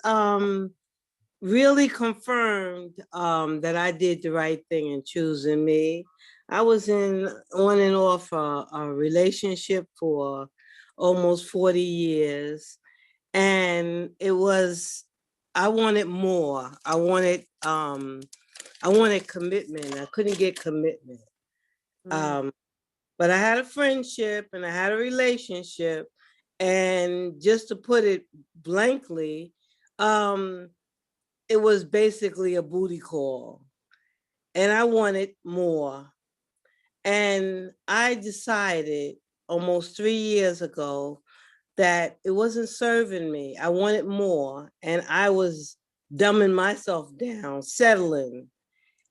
really confirmed that I did the right thing in choosing me. I was in on and off a relationship for almost 40 years, and I wanted more. I wanted commitment. I couldn't get commitment. Um, but I had a friendship and I had a relationship, and just to put it blankly, it was basically a booty call, and I wanted more. And I decided almost 3 years ago that it wasn't serving me. I wanted more, and I was dumbing myself down, settling.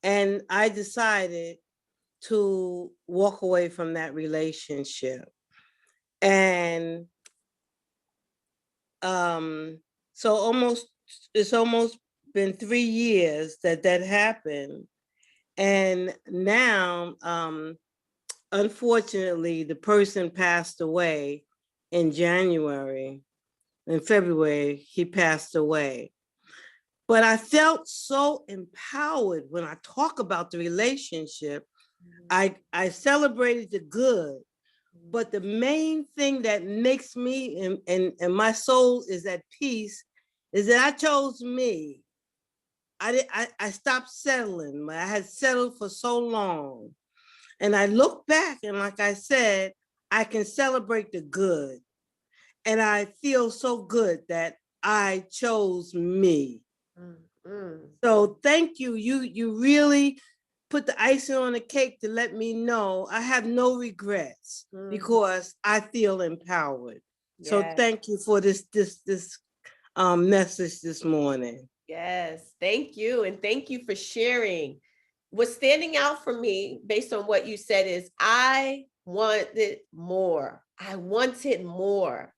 And I decided to walk away from that relationship. And so it's almost been 3 years that happened. And now, unfortunately, the person passed away in January. In February, he passed away. But I felt so empowered when I talk about the relationship. I celebrated the good, but the main thing that makes me and my soul is at peace is that I chose me. I stopped settling. I had settled for so long. And I look back and like I said, I can celebrate the good. And I feel so good that I chose me. So thank you. You really put the icing on the cake to let me know I have no regrets because I feel empowered. So thank you for this message this morning. Yes, thank you. And thank you for sharing. What's standing out for me based on what you said is I wanted more. I wanted more.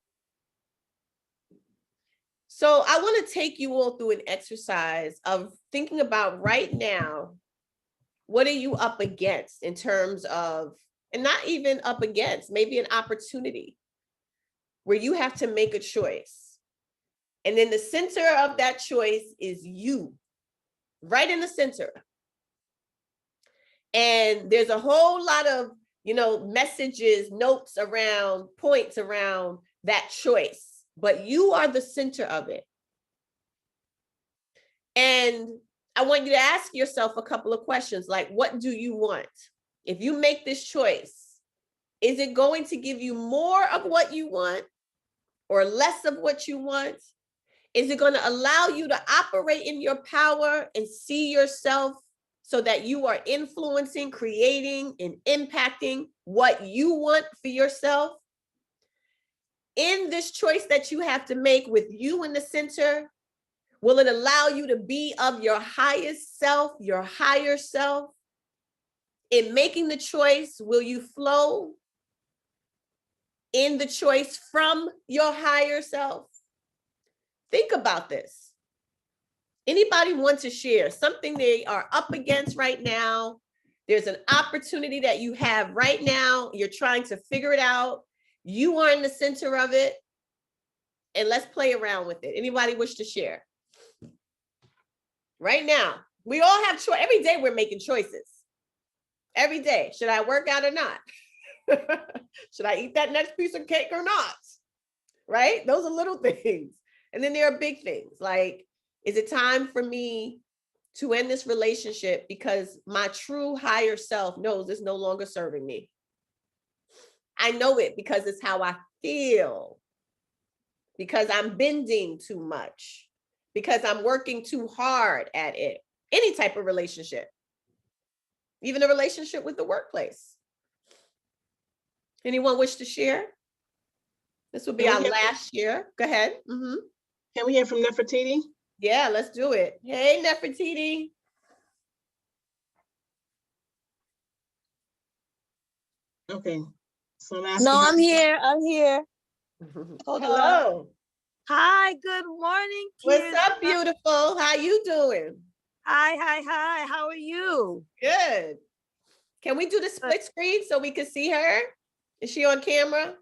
So I want to take you all through an exercise of thinking about right now, what are you up against in terms of, and not even up against, maybe an opportunity where you have to make a choice. And then the center of that choice is you, right in the center. And there's a whole lot of, messages, notes around, points around that choice, but you are the center of it. And I want you to ask yourself a couple of questions, like, what do you want? If you make this choice, is it going to give you more of what you want or less of what you want? Is it going to allow you to operate in your power and see yourself so that you are influencing, creating, and impacting what you want for yourself? In this choice that you have to make with you in the center, will it allow you to be of your highest self, your higher self? In making the choice, will you flow in the choice from your higher self? Think about this. Anybody want to share something they are up against right now? There's an opportunity that you have right now. You're trying to figure it out. You are in the center of it. And let's play around with it. Anybody wish to share? Right now, we all have choice. Every day we're making choices. Every day. Should I work out or not? Should I eat that next piece of cake or not? Right? Those are little things. And then there are big things like, is it time for me to end this relationship because my true higher self knows it's no longer serving me? I know it because it's how I feel, because I'm bending too much, because I'm working too hard at it. Any type of relationship, even a relationship with the workplace. Anyone wish to share? This will be our last year. Go ahead. Can we hear from Nefertiti? Yeah, let's do it. Hey, Nefertiti. Okay. So I'm here. I'm here. Hello. Hi, good morning, What's Tirza. up, beautiful? How you doing? Hi. How are you? Good. Can we do the split screen so we can see her? Is she on camera?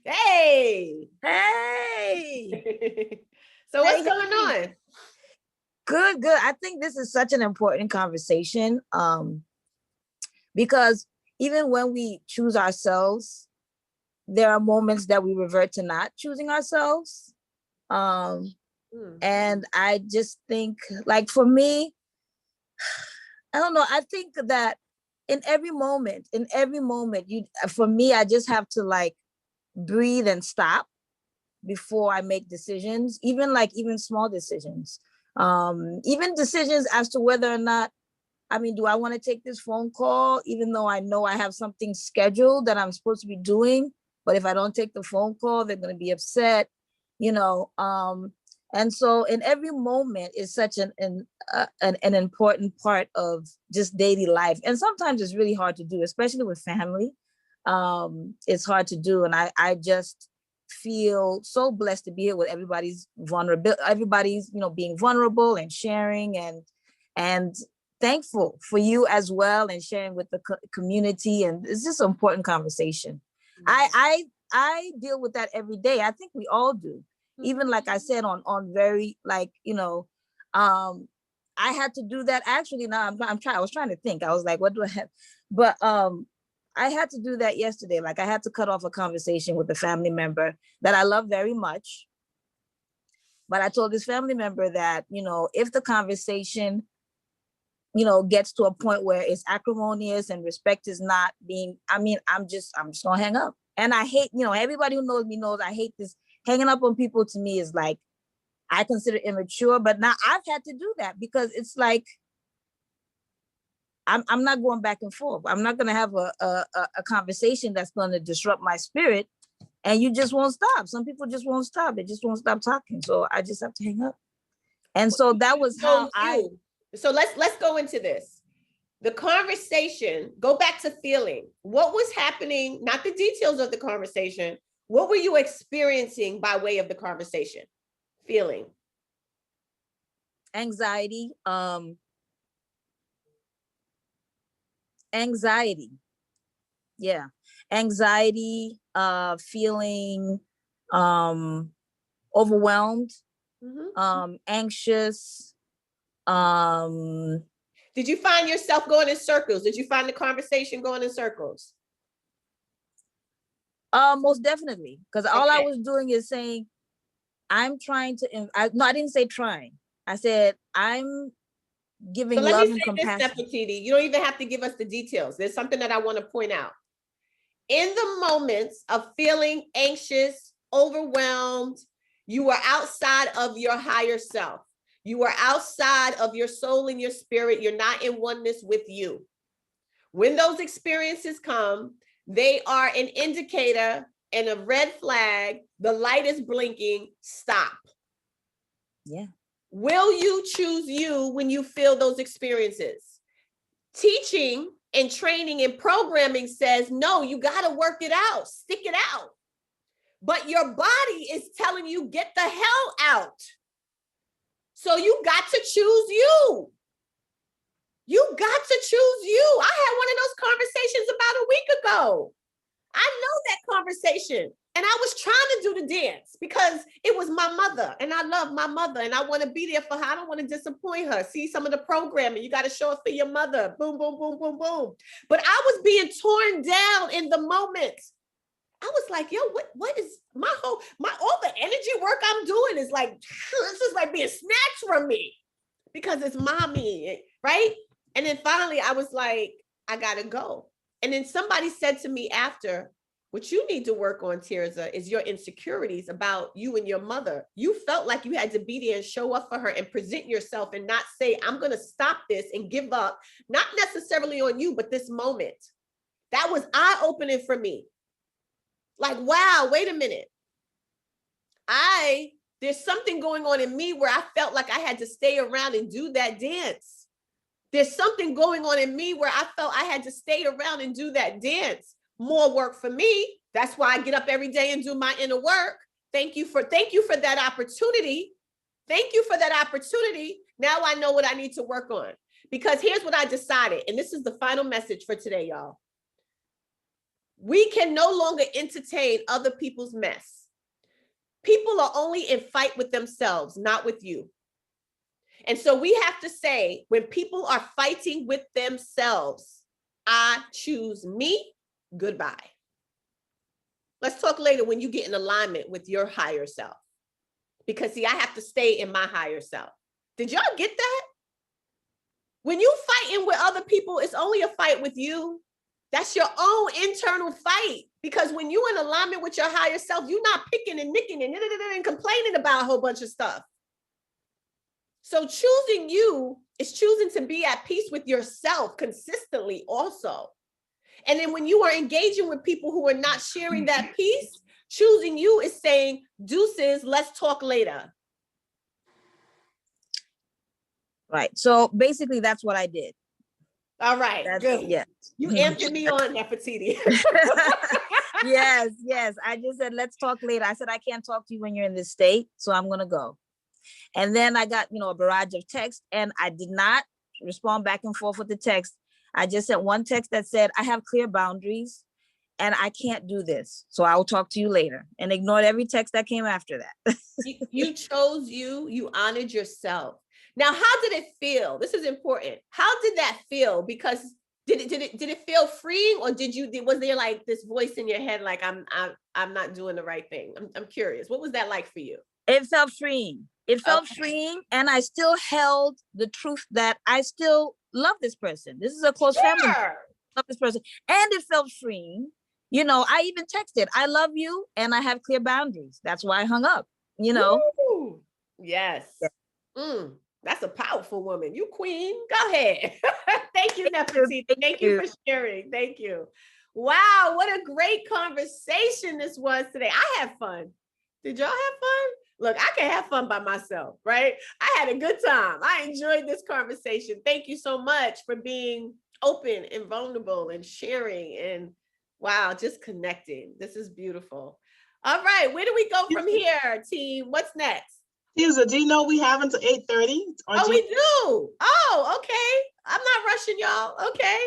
Hey. Hey. So what's Hey, going hey. on? Good, good. I think this is such an important conversation because even when we choose ourselves, there are moments that we revert to not choosing ourselves. And I just think, like, for me, I don't know, I think that in every moment, for me, I just have to like breathe and stop before I make decisions, even small decisions. Even decisions as to whether or not, I mean, do I want to take this phone call, even though I know I have something scheduled that I'm supposed to be doing, but if I don't take the phone call, they're going to be upset, you know. And so in every moment is such an important part of just daily life. And sometimes it's really hard to do, especially with family. It's hard to do. And I just feel so blessed to be here with everybody's being vulnerable and sharing and thankful for you as well and sharing with the community. And it's just an important conversation. I deal with that every day. I think we all do. Even like I said, on very like, I had to do that actually. Now I was trying to think. I was like, what do I have? But I had to do that yesterday. Like I had to cut off a conversation with a family member that I love very much. But I told this family member that, if the conversation, gets to a point where it's acrimonious and respect is not being, I'm just gonna hang up. And I hate, everybody who knows me knows I hate this. Hanging up on people to me is like, I consider immature, but now I've had to do that because it's like, I'm not going back and forth. I'm not going to have a conversation that's going to disrupt my spirit, and you just won't stop. Some people just won't stop. They just won't stop talking. So I just have to hang up. And so that was how So let's go into this. The conversation, go back to feeling. What was happening, not the details of the conversation. What were you experiencing by way of the conversation? Feeling. Anxiety. Yeah. Anxiety, feeling overwhelmed, anxious. Did you find yourself going in circles? Did you find the conversation going in circles? Most definitely. Because all I was doing is saying, I'm trying to, I didn't say trying. I said, I'm giving love and compassion. Nefertiti, you don't even have to give us the details. There's something that I want to point out. In the moments of feeling anxious, overwhelmed, you are outside of your higher self. You are outside of your soul and your spirit. You're not in oneness with you. When those experiences come, they are an indicator and a red flag. The light is blinking. Stop. Yeah. Will you choose you when you feel those experiences? Teaching and training and programming says, no, you got to work it out, stick it out. But your body is telling you, get the hell out. So you got to choose you. You got to choose you. I had one of those conversations about a week ago. I know that conversation. And I was trying to do the dance because it was my mother and I love my mother and I want to be there for her. I don't want to disappoint her. See some of the programming. You got to show up for your mother. Boom, boom, boom, boom, boom. But I was being torn down in the moment. I was like, yo, what is all the energy work I'm doing is like, this is like being snatched from me because it's mommy, right? And then finally I was like, I got to go. And then somebody said to me after, what you need to work on, Tirza, is your insecurities about you and your mother. You felt like you had to be there and show up for her and present yourself and not say, I'm going to stop this and give up, not necessarily on you, but this moment. That was eye-opening for me. Like, wow, wait a minute. There's something going on in me where I felt like I had to stay around and do that dance. There's something going on in me where I felt I had to stay around and do that dance. More work for me. That's why I get up every day and do my inner work. Thank you for that opportunity. Thank you for that opportunity. Now I know what I need to work on. Because here's what I decided, and this is the final message for today, y'all. We can no longer entertain other people's mess. People are only in fight with themselves, not with you. And so we have to say, when people are fighting with themselves, I choose me, goodbye. Let's talk later when you get in alignment with your higher self. Because see, I have to stay in my higher self. Did y'all get that? When you fighting with other people, it's only a fight with you. That's your own internal fight. Because when you're in alignment with your higher self, you're not picking and nicking and complaining about a whole bunch of stuff. So choosing you is choosing to be at peace with yourself consistently also. And then when you are engaging with people who are not sharing that peace, choosing you is saying, deuces, let's talk later. Right. So basically that's what I did. All right, good. Yeah. You amped me on, Nefertiti. Yes. I just said, let's talk later. I said, I can't talk to you when you're in this state, so I'm going to go. And then I got, a barrage of text, and I did not respond back and forth with the text. I just sent one text that said, I have clear boundaries and I can't do this. So I will talk to you later, and ignored every text that came after that. You chose you honored yourself. Now, how did it feel? This is important. How did that feel? Because did it feel freeing, or was there like this voice in your head like I'm not doing the right thing? I'm curious. What was that like for you? It felt freeing. It felt freeing, and I still held the truth that I still love this person. This is a close family. I love this person, and it felt freeing. I even texted, I love you, and I have clear boundaries. That's why I hung up. Ooh, yes. That's a powerful woman. You queen. Go ahead. Thank you, Nefertiti. Thank you for sharing. Thank you. Wow, what a great conversation this was today. I had fun. Did y'all have fun? Look, I can have fun by myself, right? I had a good time. I enjoyed this conversation. Thank you so much for being open and vulnerable and sharing and wow, just connecting. This is beautiful. All right, where do we go from here, team? What's next? Tirza, do you know we have until 8:30? Oh, we do. Oh, okay. I'm not rushing y'all. Okay.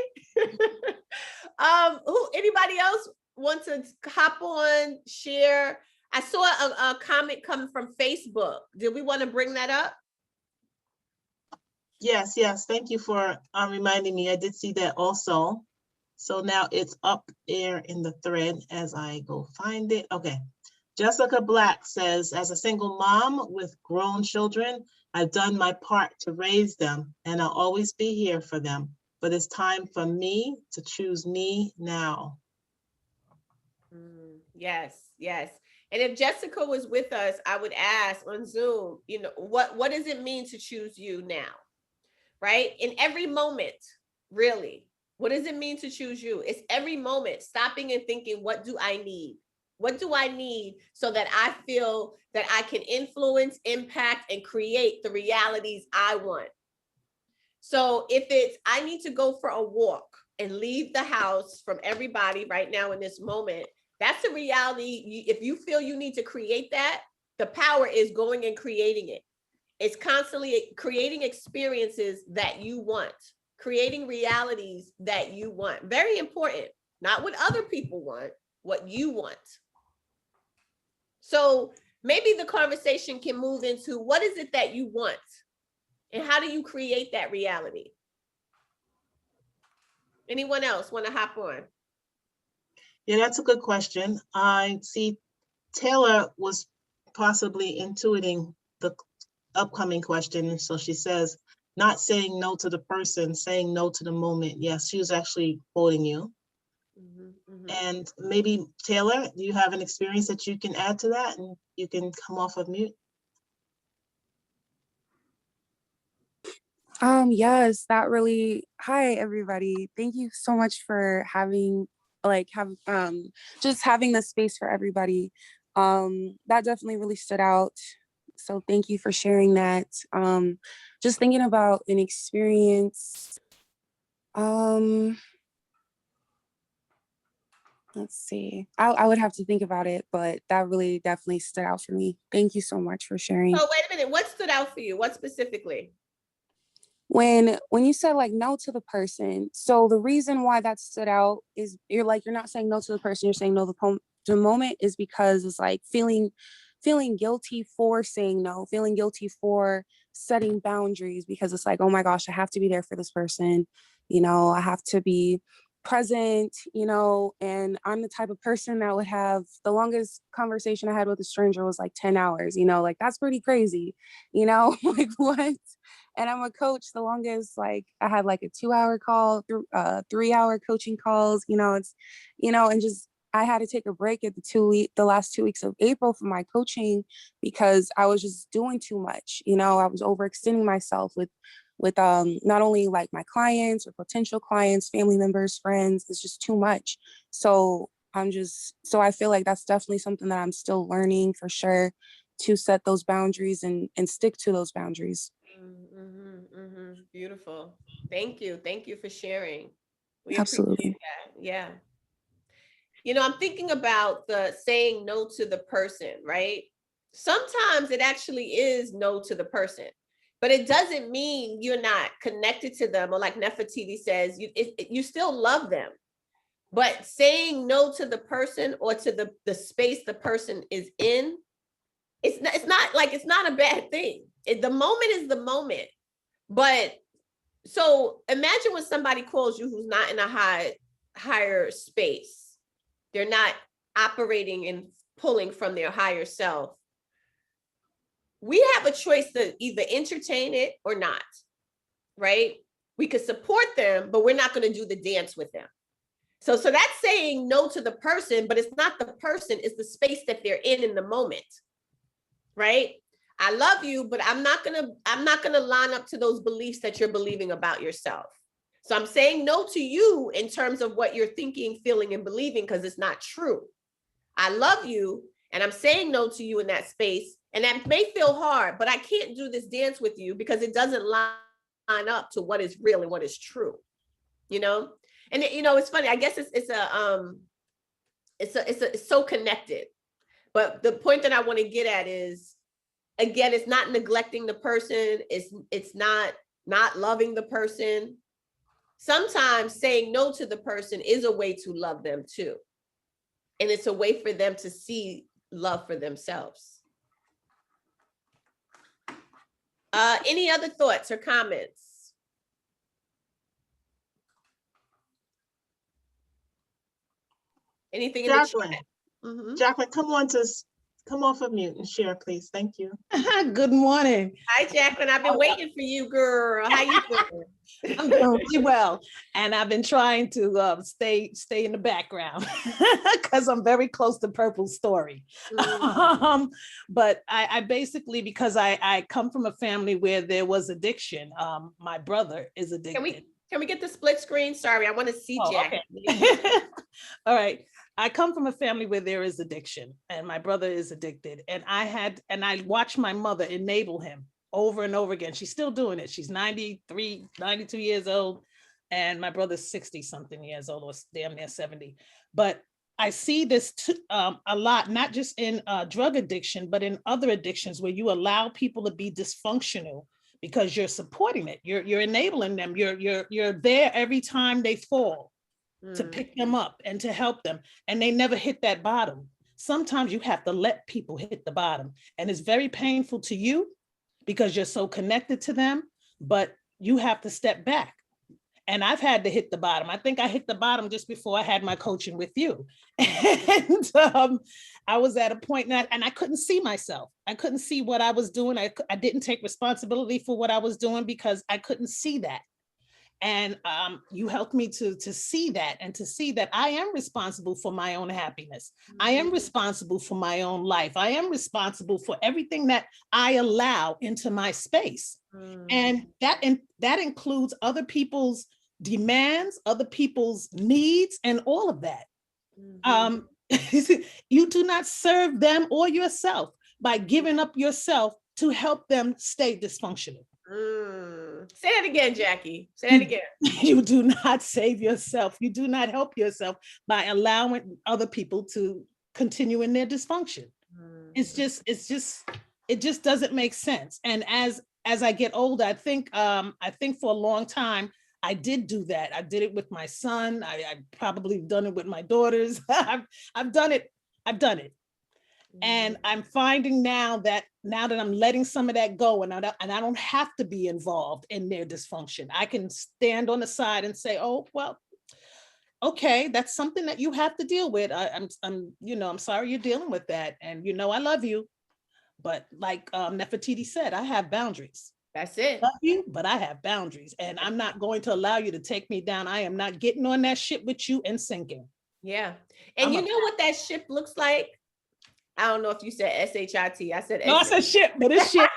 Anybody else want to hop on, share? I saw a comment coming from Facebook. Did we want to bring that up? Yes. Thank you for reminding me. I did see that also. So now it's up there in the thread as I go find it. Okay. Jessica Black says, as a single mom with grown children, I've done my part to raise them, and I'll always be here for them. But it's time for me to choose me now. Yes. And if Jessica was with us, I would ask on Zoom, what does it mean to choose you now? Right? In every moment, really, what does it mean to choose you? It's every moment stopping and thinking, what do I need? What do I need so that I feel that I can influence, impact, and create the realities I want? So if it's, I need to go for a walk and leave the house from everybody right now in this moment, that's a reality. If you feel you need to create that, the power is going and creating it. It's constantly creating experiences that you want, creating realities that you want. Very important, not what other people want, what you want. So maybe the conversation can move into what is it that you want and how do you create that reality? Anyone else want to hop on? Yeah, that's a good question. I see Taylor was possibly intuiting the upcoming question. So she says, not saying no to the person, saying no to the moment. Yes, she was actually quoting you. And maybe Taylor, do you have an experience that you can add to that, and you can come off of mute? Yes, that really, hi everybody. Thank you so much for having just having the space for everybody. That definitely really stood out. So thank you for sharing that. Just thinking about an experience. Let's see. I would have to think about it, but that really definitely stood out for me. Thank you so much for sharing. Oh, wait a minute. What stood out for you? What specifically? when you said like no to the person, so the reason why that stood out is you're not saying no to the person, you're saying no to the moment, is because it's like feeling guilty for saying no, feeling guilty for setting boundaries, because it's like, oh my gosh, I have to be there for this person, I have to be present, and I'm the type of person that would have the longest conversation I had with a stranger was like 10 hours, like that's pretty crazy, like what? And I'm a coach. The longest, like I had like a 2-hour call, 3-hour coaching calls, it's, and just, I had to take a break at the last 2 weeks of April from my coaching because I was just doing too much. I was overextending myself with not only like my clients or potential clients, family members, friends. It's just too much. So I feel like that's definitely something that I'm still learning for sure, to set those boundaries and stick to those boundaries. Beautiful. Thank you. Thank you for sharing. We Absolutely appreciate that. Yeah. I'm thinking about the saying no to the person, right? Sometimes it actually is no to the person, but it doesn't mean you're not connected to them, or like Nefertiti says, you still love them. But saying no to the person or to the space the person is in, it's not a bad thing. The moment is the moment. But so imagine when somebody calls you who's not in a higher space. They're not operating and pulling from their higher self. We have a choice to either entertain it or not, right? We could support them, but we're not going to do the dance with them. So that's saying no to the person, but it's not the person, it's the space that they're in the moment, right? I love you, but I'm not gonna line up to those beliefs that you're believing about yourself. So I'm saying no to you in terms of what you're thinking, feeling, and believing, because it's not true. I love you, and I'm saying no to you in that space, and that may feel hard, but I can't do this dance with you because it doesn't line up to what is real and what is true, And it's funny. I guess it's so connected. But the point that I want to get at is, again, it's not neglecting the person. It's not loving the person. Sometimes saying no to the person is a way to love them too. And it's a way for them to see love for themselves. Any other thoughts or comments? Anything in the chat? Jacqueline, come off of mute and share, please. Thank you. Good morning. Hi, Jacqueline. I've been waiting for you, girl. How you doing? I'm doing really well, and I've been trying to stay in the background because I'm very close to Purple's story. But I basically, because I come from a family where there was addiction. My brother is addicted. Can we get the split screen? Sorry, I want to see Jack. Okay. All right. I come from a family where there is addiction, and my brother is addicted. And I watched my mother enable him over and over again. She's still doing it. She's 93, 92 years old, and my brother's 60 something years old, or damn near 70. But I see this a lot, not just in drug addiction, but in other addictions where you allow people to be dysfunctional because you're supporting it. You're enabling them. You're there every time they fall to pick them up and to help them. And they never hit that bottom. Sometimes you have to let people hit the bottom. And it's very painful to you because you're so connected to them, but you have to step back. And I've had to hit the bottom. I think I hit the bottom just before I had my coaching with you. And I was at a point that, and I couldn't see myself. I couldn't see what I was doing. I didn't take responsibility for what I was doing because I couldn't see that. And you helped me to see that, and to see that I am responsible for my own happiness. I am responsible for my own life. I am responsible for everything that I allow into my space. And that includes other people's demands, other people's needs, and all of that. You do not serve them or yourself by giving up yourself to help them stay dysfunctional. Say that again, Jackie. Say that again. You do not save yourself. You do not help yourself by allowing other people to continue in their dysfunction. It just doesn't make sense. And as as I get older, I think for a long time, I did do that. I did it with my son. I probably done it with my daughters. I've done it. And I'm finding now that I'm letting some of that go, and I don't have to be involved in their dysfunction. I can stand on the side and say, oh, well, okay, that's something that you have to deal with. I'm sorry you're dealing with that. And I love you. But like Nefertiti said, I have boundaries. That's it. Love you, but I have boundaries. And I'm not going to allow you to take me down. I am not getting on that ship with you and sinking. Yeah. And you know what that ship looks like? I don't know if you said S-H-I-T. I said no, I said ship, but it's ship.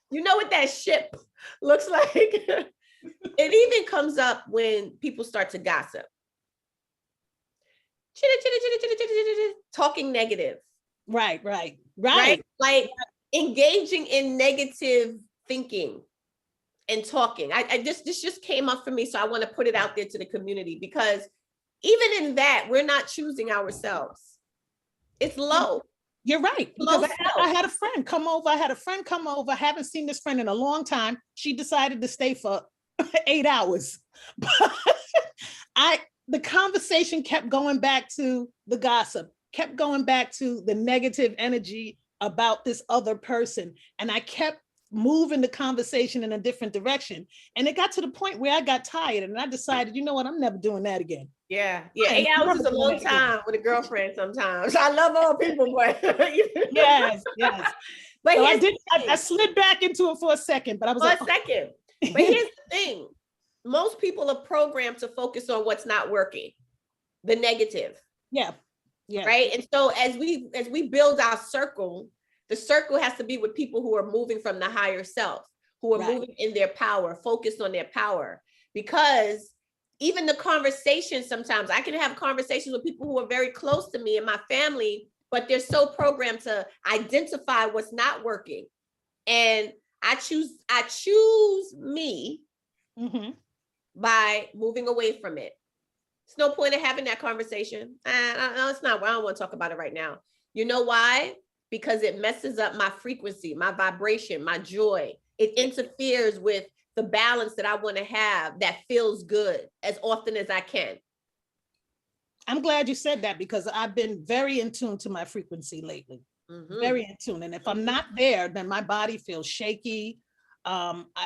You know what that ship looks like? It even comes up when people start to gossip. Talking negative. Right. Like engaging in negative thinking and talking. This just came up for me, so I want to put it out there to the community, because even in that, we're not choosing ourselves. It's low. You're right. Because I had a friend come over. I haven't seen this friend in a long time. She decided to stay for 8 hours. But the conversation kept going back to the gossip, kept going back to the negative energy about this other person. And I kept moving the conversation in a different direction. And it got to the point where I got tired, and I decided, you know what, I'm never doing that again. Yeah. 8 hours is a long time with a girlfriend sometimes. I love all people, but yes. But so I slid back into it for a second, but I was a second. But here's the thing. Most people are programmed to focus on what's not working, the negative. Yeah. Right. And so as we build our circle, the circle has to be with people who are moving from the higher self, who are moving in their power, focused on their power. Because even the conversation, sometimes I can have conversations with people who are very close to me and my family, but they're so programmed to identify what's not working. And I choose me by moving away from it. There's no point in having that conversation. It's not. I don't want to talk about it right now. You know why? Because it messes up my frequency, my vibration, my joy. It interferes with the balance that I want to have that feels good as often as I can. I'm glad you said that, because I've been very in tune to my frequency lately. Very in tune. And if I'm not there, then my body feels shaky.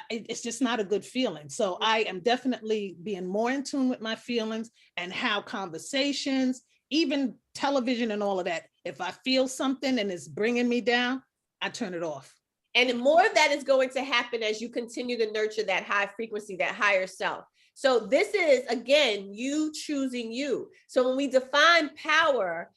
It's just not a good feeling. So I am definitely being more in tune with my feelings and how conversations, even television and all of that, if I feel something and it's bringing me down, I turn it off. And more of that is going to happen as you continue to nurture that high frequency, that higher self. So this is, again, you choosing you. So when we define power,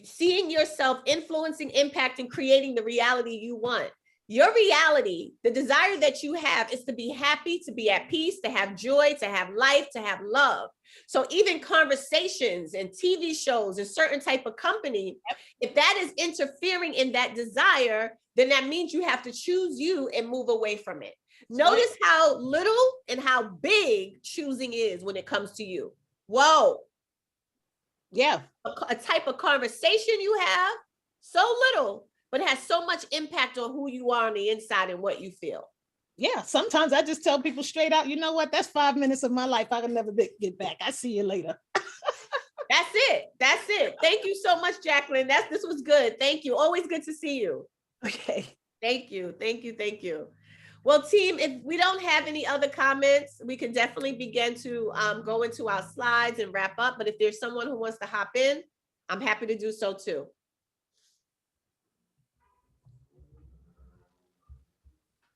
seeing yourself influencing, impacting, creating the reality you want. Your reality, the desire that you have, is to be happy, to be at peace, to have joy, to have life, to have love. So even conversations and TV shows and certain type of company, if that is interfering in that desire, then that means you have to choose you and move away from it. Notice how little and how big choosing is when it comes to you. Whoa. Yeah. A type of conversation you have, so little, but it has so much impact on who you are on the inside and what you feel. Yeah, sometimes I just tell people straight out, you know what, that's 5 minutes of my life I can never get back. I see you later. That's it. Thank you so much, Jacqueline. This was good. Thank you. Always good to see you. Okay. Thank you. Well, team, if we don't have any other comments, we can definitely begin to go into our slides and wrap up. But if there's someone who wants to hop in, I'm happy to do so too.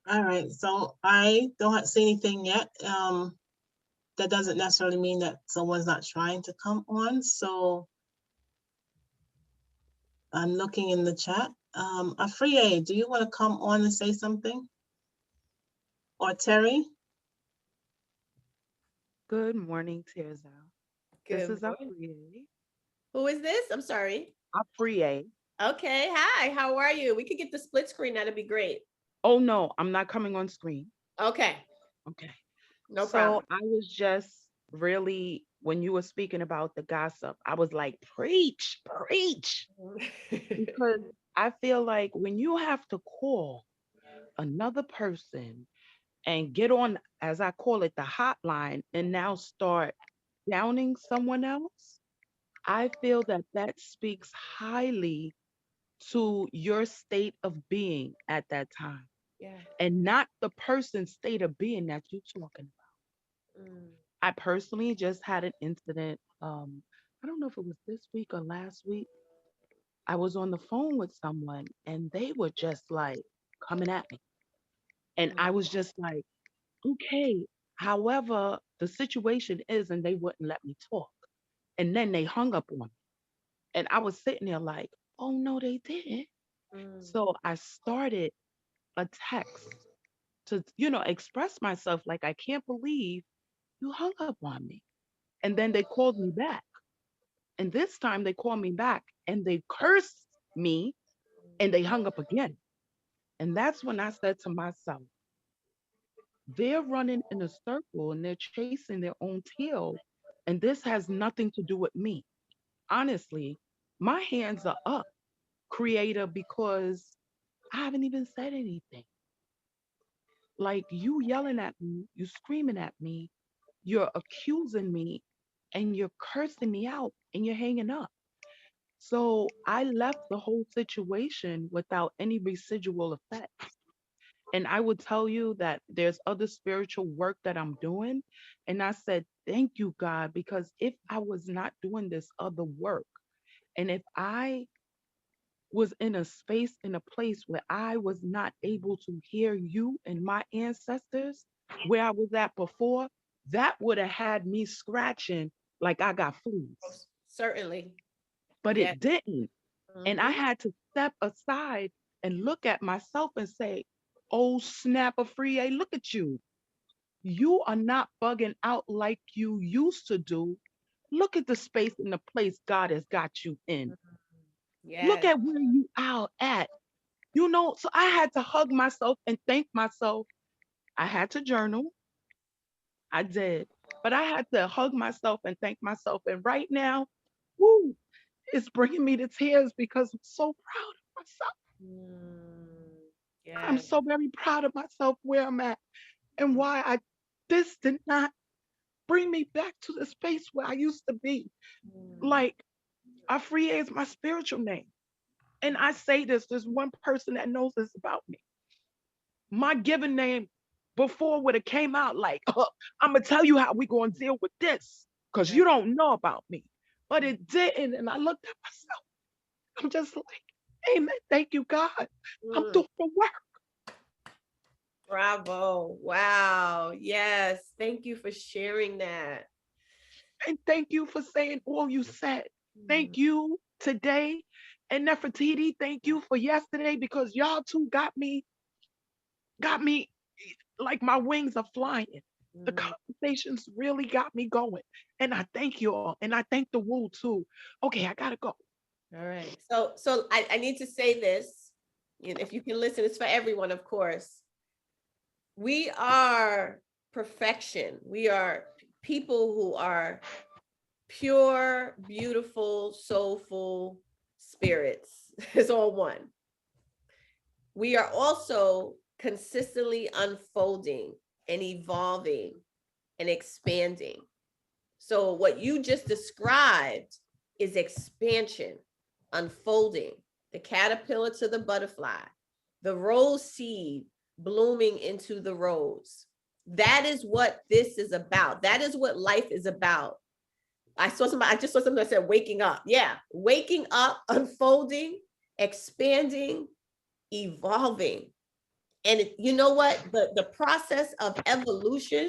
All right, so I don't see anything yet. That doesn't necessarily mean that someone's not trying to come on. So I'm looking in the chat. Afriye, do you want to come on and say something? Or Terry? Good morning, Tirza. This is Afriye. Who is this? I'm sorry. Afriye. Okay, hi, how are you? We could get the split screen, that'd be great. Oh no, I'm not coming on screen. Okay. No problem. So I was just really, when you were speaking about the gossip, I was like, preach. Because I feel like when you have to call another person and get on, as I call it, the hotline, and now start downing someone else, I feel that that speaks highly to your state of being at that time, Yeah. and not the person's state of being that you're talking about. Mm. I personally just had an incident. I don't know if it was this week or last week. I was on the phone with someone and they were just like coming at me. And I was just like, okay, however, the situation is, and they wouldn't let me talk. And then they hung up on me. And I was sitting there like, oh no, they didn't. Mm. So I started a text to, express myself like, I can't believe you hung up on me. And then they called me back. And this time they called me back and they cursed me and they hung up again. And that's when I said to myself, they're running in a circle and they're chasing their own tail. And this has nothing to do with me. Honestly, my hands are up, creator, because I haven't even said anything. Like, you yelling at me, you screaming at me, you're accusing me, and you're cursing me out, and you're hanging up. So I left the whole situation without any residual effects. And I would tell you that there's other spiritual work that I'm doing. And I said, thank you, God, because if I was not doing this other work, and if I was in a space, in a place where I was not able to hear you and my ancestors, where I was at before, that would have had me scratching like I got fleas. Certainly. But Yeah. it didn't. And I Mhm. had to step aside and look at myself and say, oh, snap a free A, look at you. You are not bugging out like you used to do. Look at the space and the place God has got you in. Look Yes. at where you are at. So I had to hug myself and thank myself. I had to journal. I did. But I had to hug myself and thank myself. And right now, woo, it's bringing me to tears because I'm so proud of myself. Mm. I'm Yes. so very proud of myself where I'm at and why this did not bring me back to the space where I used to be. Mm. Like, Afriye is my spiritual name. And I say this, there's one person that knows this about me. My given name before would have came out like, I'm gonna tell you how we gonna deal with this, because Right. you don't know about me. But it didn't. And I looked at myself. I'm just like, amen. Thank you, God. I'm Mm. doing the work. Bravo. Wow. Yes. Thank you for sharing that. And thank you for saying all you said. Mm. Thank you today. And Nefertiti, thank you for yesterday, because y'all two got me like my wings are flying. The Mm. conversations really got me going. And I thank you all. And I thank the woo too. Okay, I gotta go. All right. So I need to say this. If you can listen, it's for everyone, of course. We are perfection. We are people who are pure, beautiful, soulful spirits. It's all one. We are also consistently unfolding and evolving and expanding. So, what you just described is expansion, unfolding, the caterpillar to the butterfly, the rose seed blooming into the rose. That is what this is about. That is what life is about. I just saw something that said waking up. Yeah, waking up, unfolding, expanding, evolving. And you know what? The process of evolution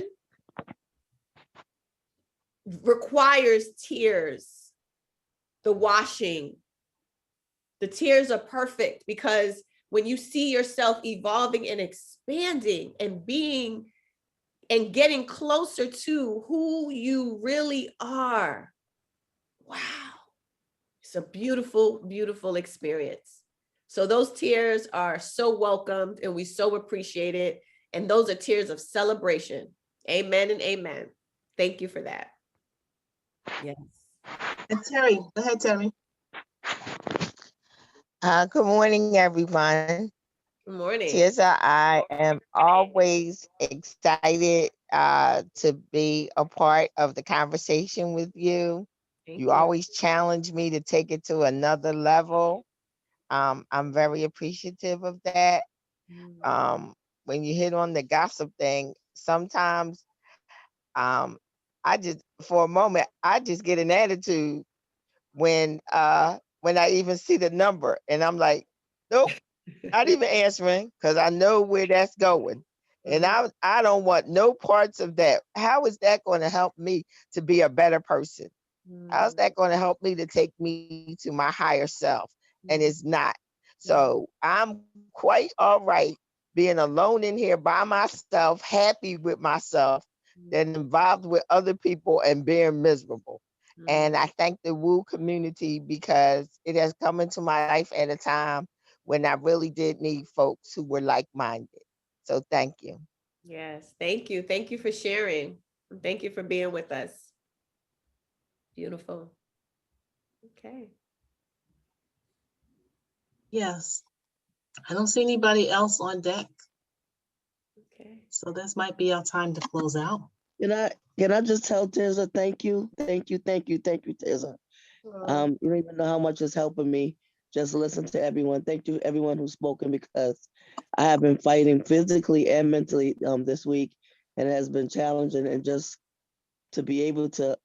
requires tears, the washing. The tears are perfect because when you see yourself evolving and expanding and being and getting closer to who you really are, wow, it's a beautiful, beautiful experience. So those tears are so welcomed and we so appreciate it. And those are tears of celebration. Amen and amen. Thank you for that. Yes. And Terry, go ahead, Terry. Good morning, everyone. Good morning. Tirza, I am always excited to be a part of the conversation with you. Thank You you. always challenge me to take it to another level. I'm very appreciative of that. When you hit on the gossip thing, sometimes um, I just, for a moment, I just get an attitude when I even see the number, and I'm like, nope, not even answering because I know where that's going. And I don't want no parts of that. How is that going to help me to be a better person? How's that going to help me to take me to my higher self? And it's not. So I'm quite all right being alone in here by myself, happy with myself, than involved with other people and being miserable. And I thank the Woo community because it has come into my life at a time when I really did need folks who were like-minded. So thank you. Yes, thank you. Thank you for sharing. Thank you for being with us. Beautiful. Okay. Yes, I don't see anybody else on deck. Okay. So this might be our time to close out. Can I just tell Tirza thank you, Tirza. You don't even know how much it's helping me. Just listen to everyone. Thank you, everyone who's spoken, because I have been fighting physically and mentally this week, and it has been challenging. And just to be able to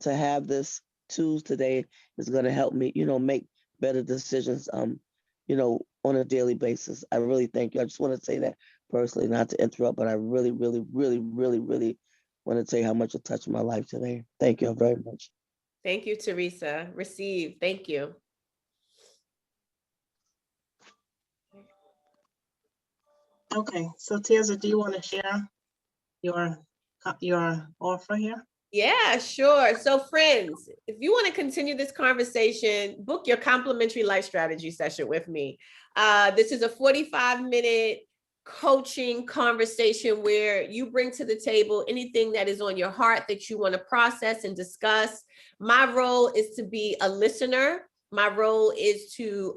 have this tools today is going to help me, make better decisions. On a daily basis. I really thank you. I just want to say that personally, not to interrupt, but I really, really, really, really, really want to tell you how much it touched my life today. Thank you very much. Thank you, Teresa. Receive. Thank you. Okay, so Tirza, do you want to share your offer here? Yeah, sure. So friends, if you want to continue this conversation, book your complimentary life strategy session with me. This is a 45-minute coaching conversation where you bring to the table anything that is on your heart that you want to process and discuss. My role is to be a listener. My role is to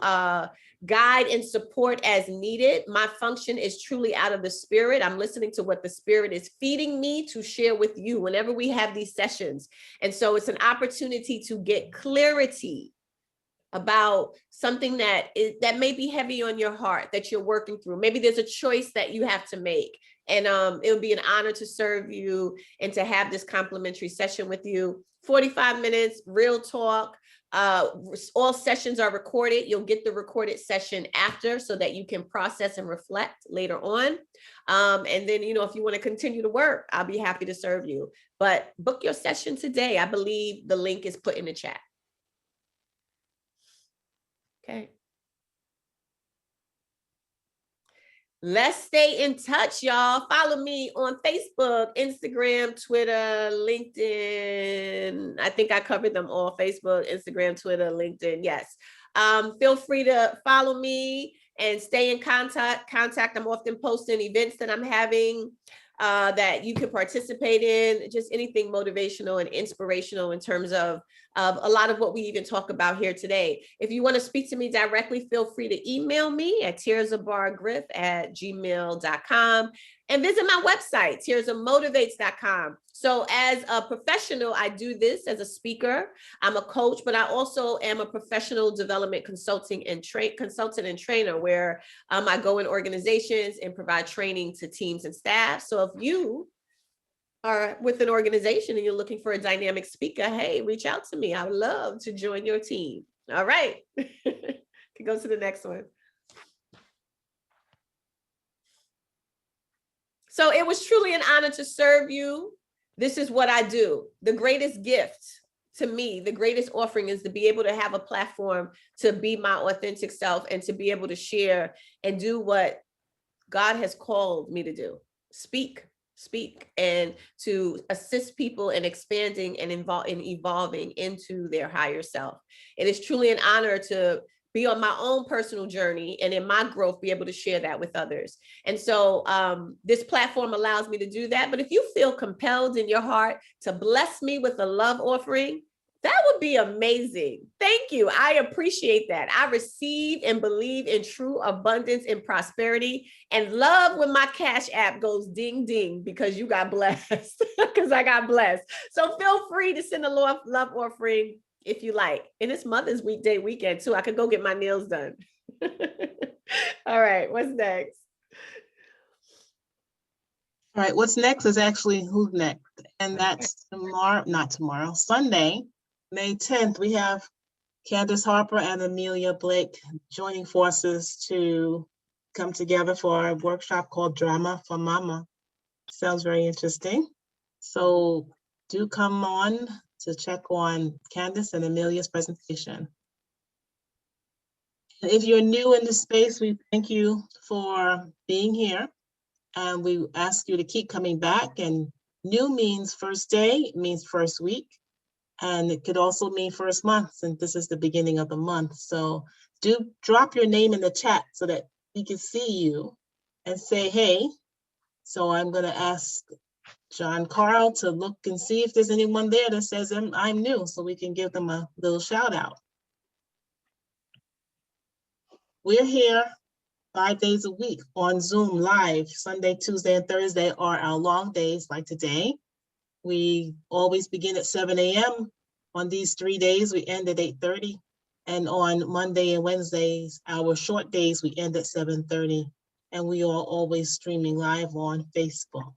guide and support as needed. My function is truly out of the spirit. I'm listening to what the spirit is feeding me to share with you whenever we have these sessions. And so it's an opportunity to get clarity about something that may be heavy on your heart that you're working through. Maybe there's a choice that you have to make. And it would be an honor to serve you and to have this complimentary session with you. 45 minutes, real talk. All sessions are recorded. You'll get the recorded session after so that you can process and reflect later on. And then, if you want to continue to work, I'll be happy to serve you. But book your session today. I believe the link is put in the chat. Okay. Let's stay in touch, y'all. Follow me on Facebook, Instagram, Twitter, LinkedIn. I think I covered them all. Facebook, Instagram, Twitter, LinkedIn. Yes. Feel free to follow me and stay in contact. I'm often posting events that I'm having that you can participate in, just anything motivational and inspirational in terms of a lot of what we even talk about here today. If you want to speak to me directly, feel free to email me at tirzabargriff@gmail.com and visit my website, tirzamotivates.com. So as a professional, I do this as a speaker. I'm a coach, but I also am a professional development consultant and trainer where I go in organizations and provide training to teams and staff. So if you are with an organization and you're looking for a dynamic speaker, hey, reach out to me. I would love to join your team. All right. Can go to the next one. So it was truly an honor to serve you. This is what I do. The greatest gift to me, the greatest offering is to be able to have a platform to be my authentic self and to be able to share and do what God has called me to do. Speak, and to assist people in expanding and evolving into their higher self. It is truly an honor to be on my own personal journey and in my growth, be able to share that with others. And so this platform allows me to do that. But if you feel compelled in your heart to bless me with a love offering, That would be amazing. Thank you. I appreciate that. I receive and believe in true abundance and prosperity, and love when my Cash App goes ding ding because you got blessed, because I got blessed. So feel free to send a love offering if you like. And it's Mother's weekend too. I could go get my nails done. All right, what's next? All right, what's next is actually who's next. And that's Sunday, May 10th. We have Candace Harper and Amelia Blake joining forces to come together for a workshop called Drama for Mama. Sounds very interesting. So do come on to check on Candace and Amelia's presentation. And if you're new in this space, we thank you for being here. And we ask you to keep coming back. And new means first day, it means first week. And it could also mean first month, since this is the beginning of the month. So do drop your name in the chat so that we can see you and say, hey. So I'm going to ask John Carl to look and see if there's anyone there that says I'm new, so we can give them a little shout out. We're here 5 days a week on Zoom live. Sunday, Tuesday, and Thursday are our long days like today. We always begin at 7 a.m. On these 3 days, we end at 8:30. And on Monday and Wednesdays, our short days, we end at 7:30. And we are always streaming live on Facebook.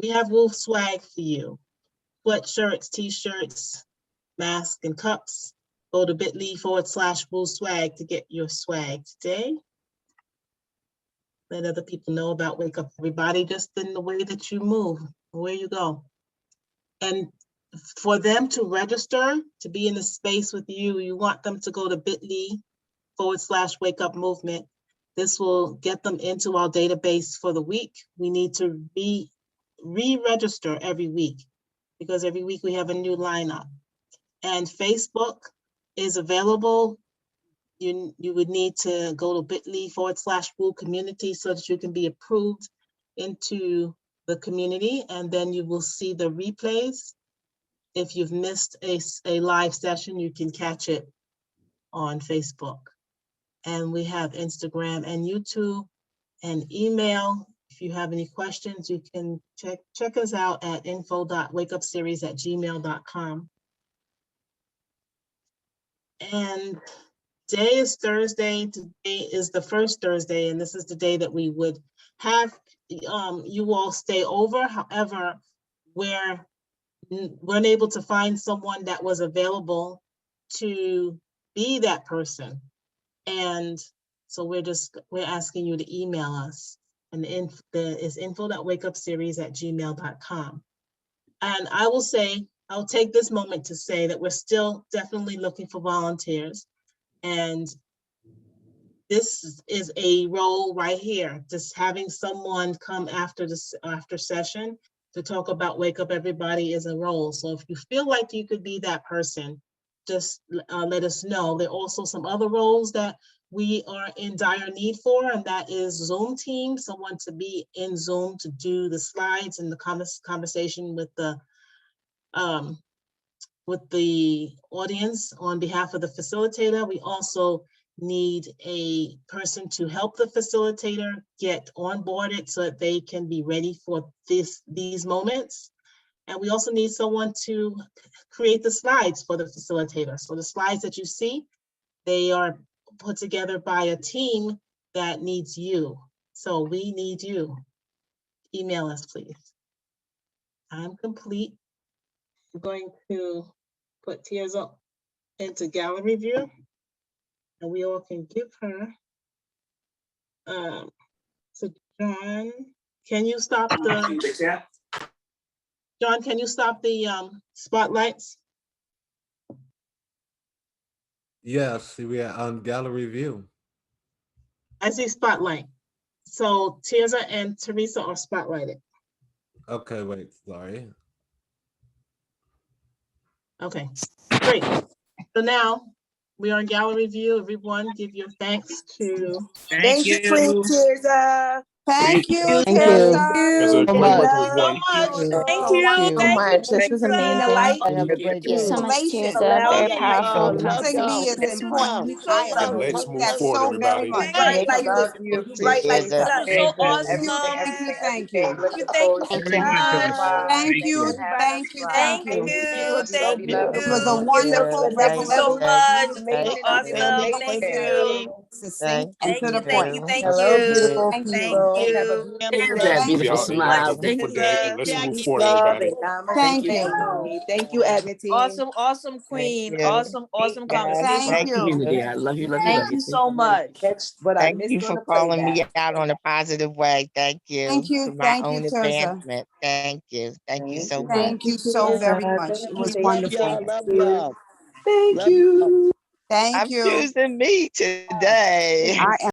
We have Wolf swag for you. Sweatshirts, t-shirts, masks, and cups. Go to bit.ly/Wolf swag to get your swag today. Let other people know about Wake Up Everybody just in the way that you move, where you go. And for them to register, to be in the space with you, you want them to go to bit.ly/Wake Up Movement. This will get them into our database for the week. We need to re-register every week because every week we have a new lineup. And Facebook is available. You would need to go to bit.ly/Woo community so that you can be approved into the community, and then you will see the replays. If you've missed a live session, you can catch it on Facebook. And we have Instagram and YouTube and email. If you have any questions, you can check us out at info.wakeupseries@gmail.com. And today is Thursday. Today is the first Thursday, and this is the day that we would have you all stay over. However, we're unable to find someone that was available to be that person. And so we're asking you to email us. And it's info.wakeupseries@gmail.com. And I will say, I'll take this moment to say that we're still definitely looking for volunteers. And this is a role right here, just having someone come after session to talk about Wake Up Everybody is a role. So if you feel like you could be that person, just let us know. There are also some other roles that we are in dire need for, and that is Zoom team, someone to be in Zoom to do the slides and the conversation with the audience on behalf of the facilitator. We also need a person to help the facilitator get onboarded so that they can be ready for these moments. And we also need someone to create the slides for the facilitator. So the slides that you see, they are put together by a team that needs you. So we need you. Email us, please. I'm complete. I'm going to put Tirza into gallery view, and we all can give her. So John, can you stop the? John, can you stop the spotlights? Yes, we are on gallery view. I see spotlight. So Tirza and Teresa are spotlighted. Okay, wait, sorry. Okay, great. So now we are in gallery view. Everyone give your thanks to. Thank you, Tirza. Thank you, Thank Thank you you. Tirza. so Only much. working with one. Thank Thank you. you Thank you so for much. being a light. Have a great Thank you day. so much, For Tirza. Very allowing Love me to powerful. y'all. Love Love y'all. yes, Mwah. you so lovely. Let's move forward, everybody. You bright like the you bright like the sun. So awesome. You, thank you so Thank you. much. Thank you. Thank you. Thank you so much. Thank you, Awesome. family. Thank Thank you. you. Thank Thank you. Thank you. you. Thank Thank you. you. Thank you. Family, Look at love that Love you. beautiful y'all. Everybody have a smile. beautiful day, and let's move Jackie, forward, thank everybody. Awesome, awesome Thank queen. you. Awesome, awesome Yes, conversation. thank Community. you. I love you, love you, Thank love you you. so much. Thank you for calling me out on a positive way. Thank you. To my own advancement. Thank you. Thank you so much. Love y'all. Love y'all. Thank Love y'all. you. I'm choosing me today.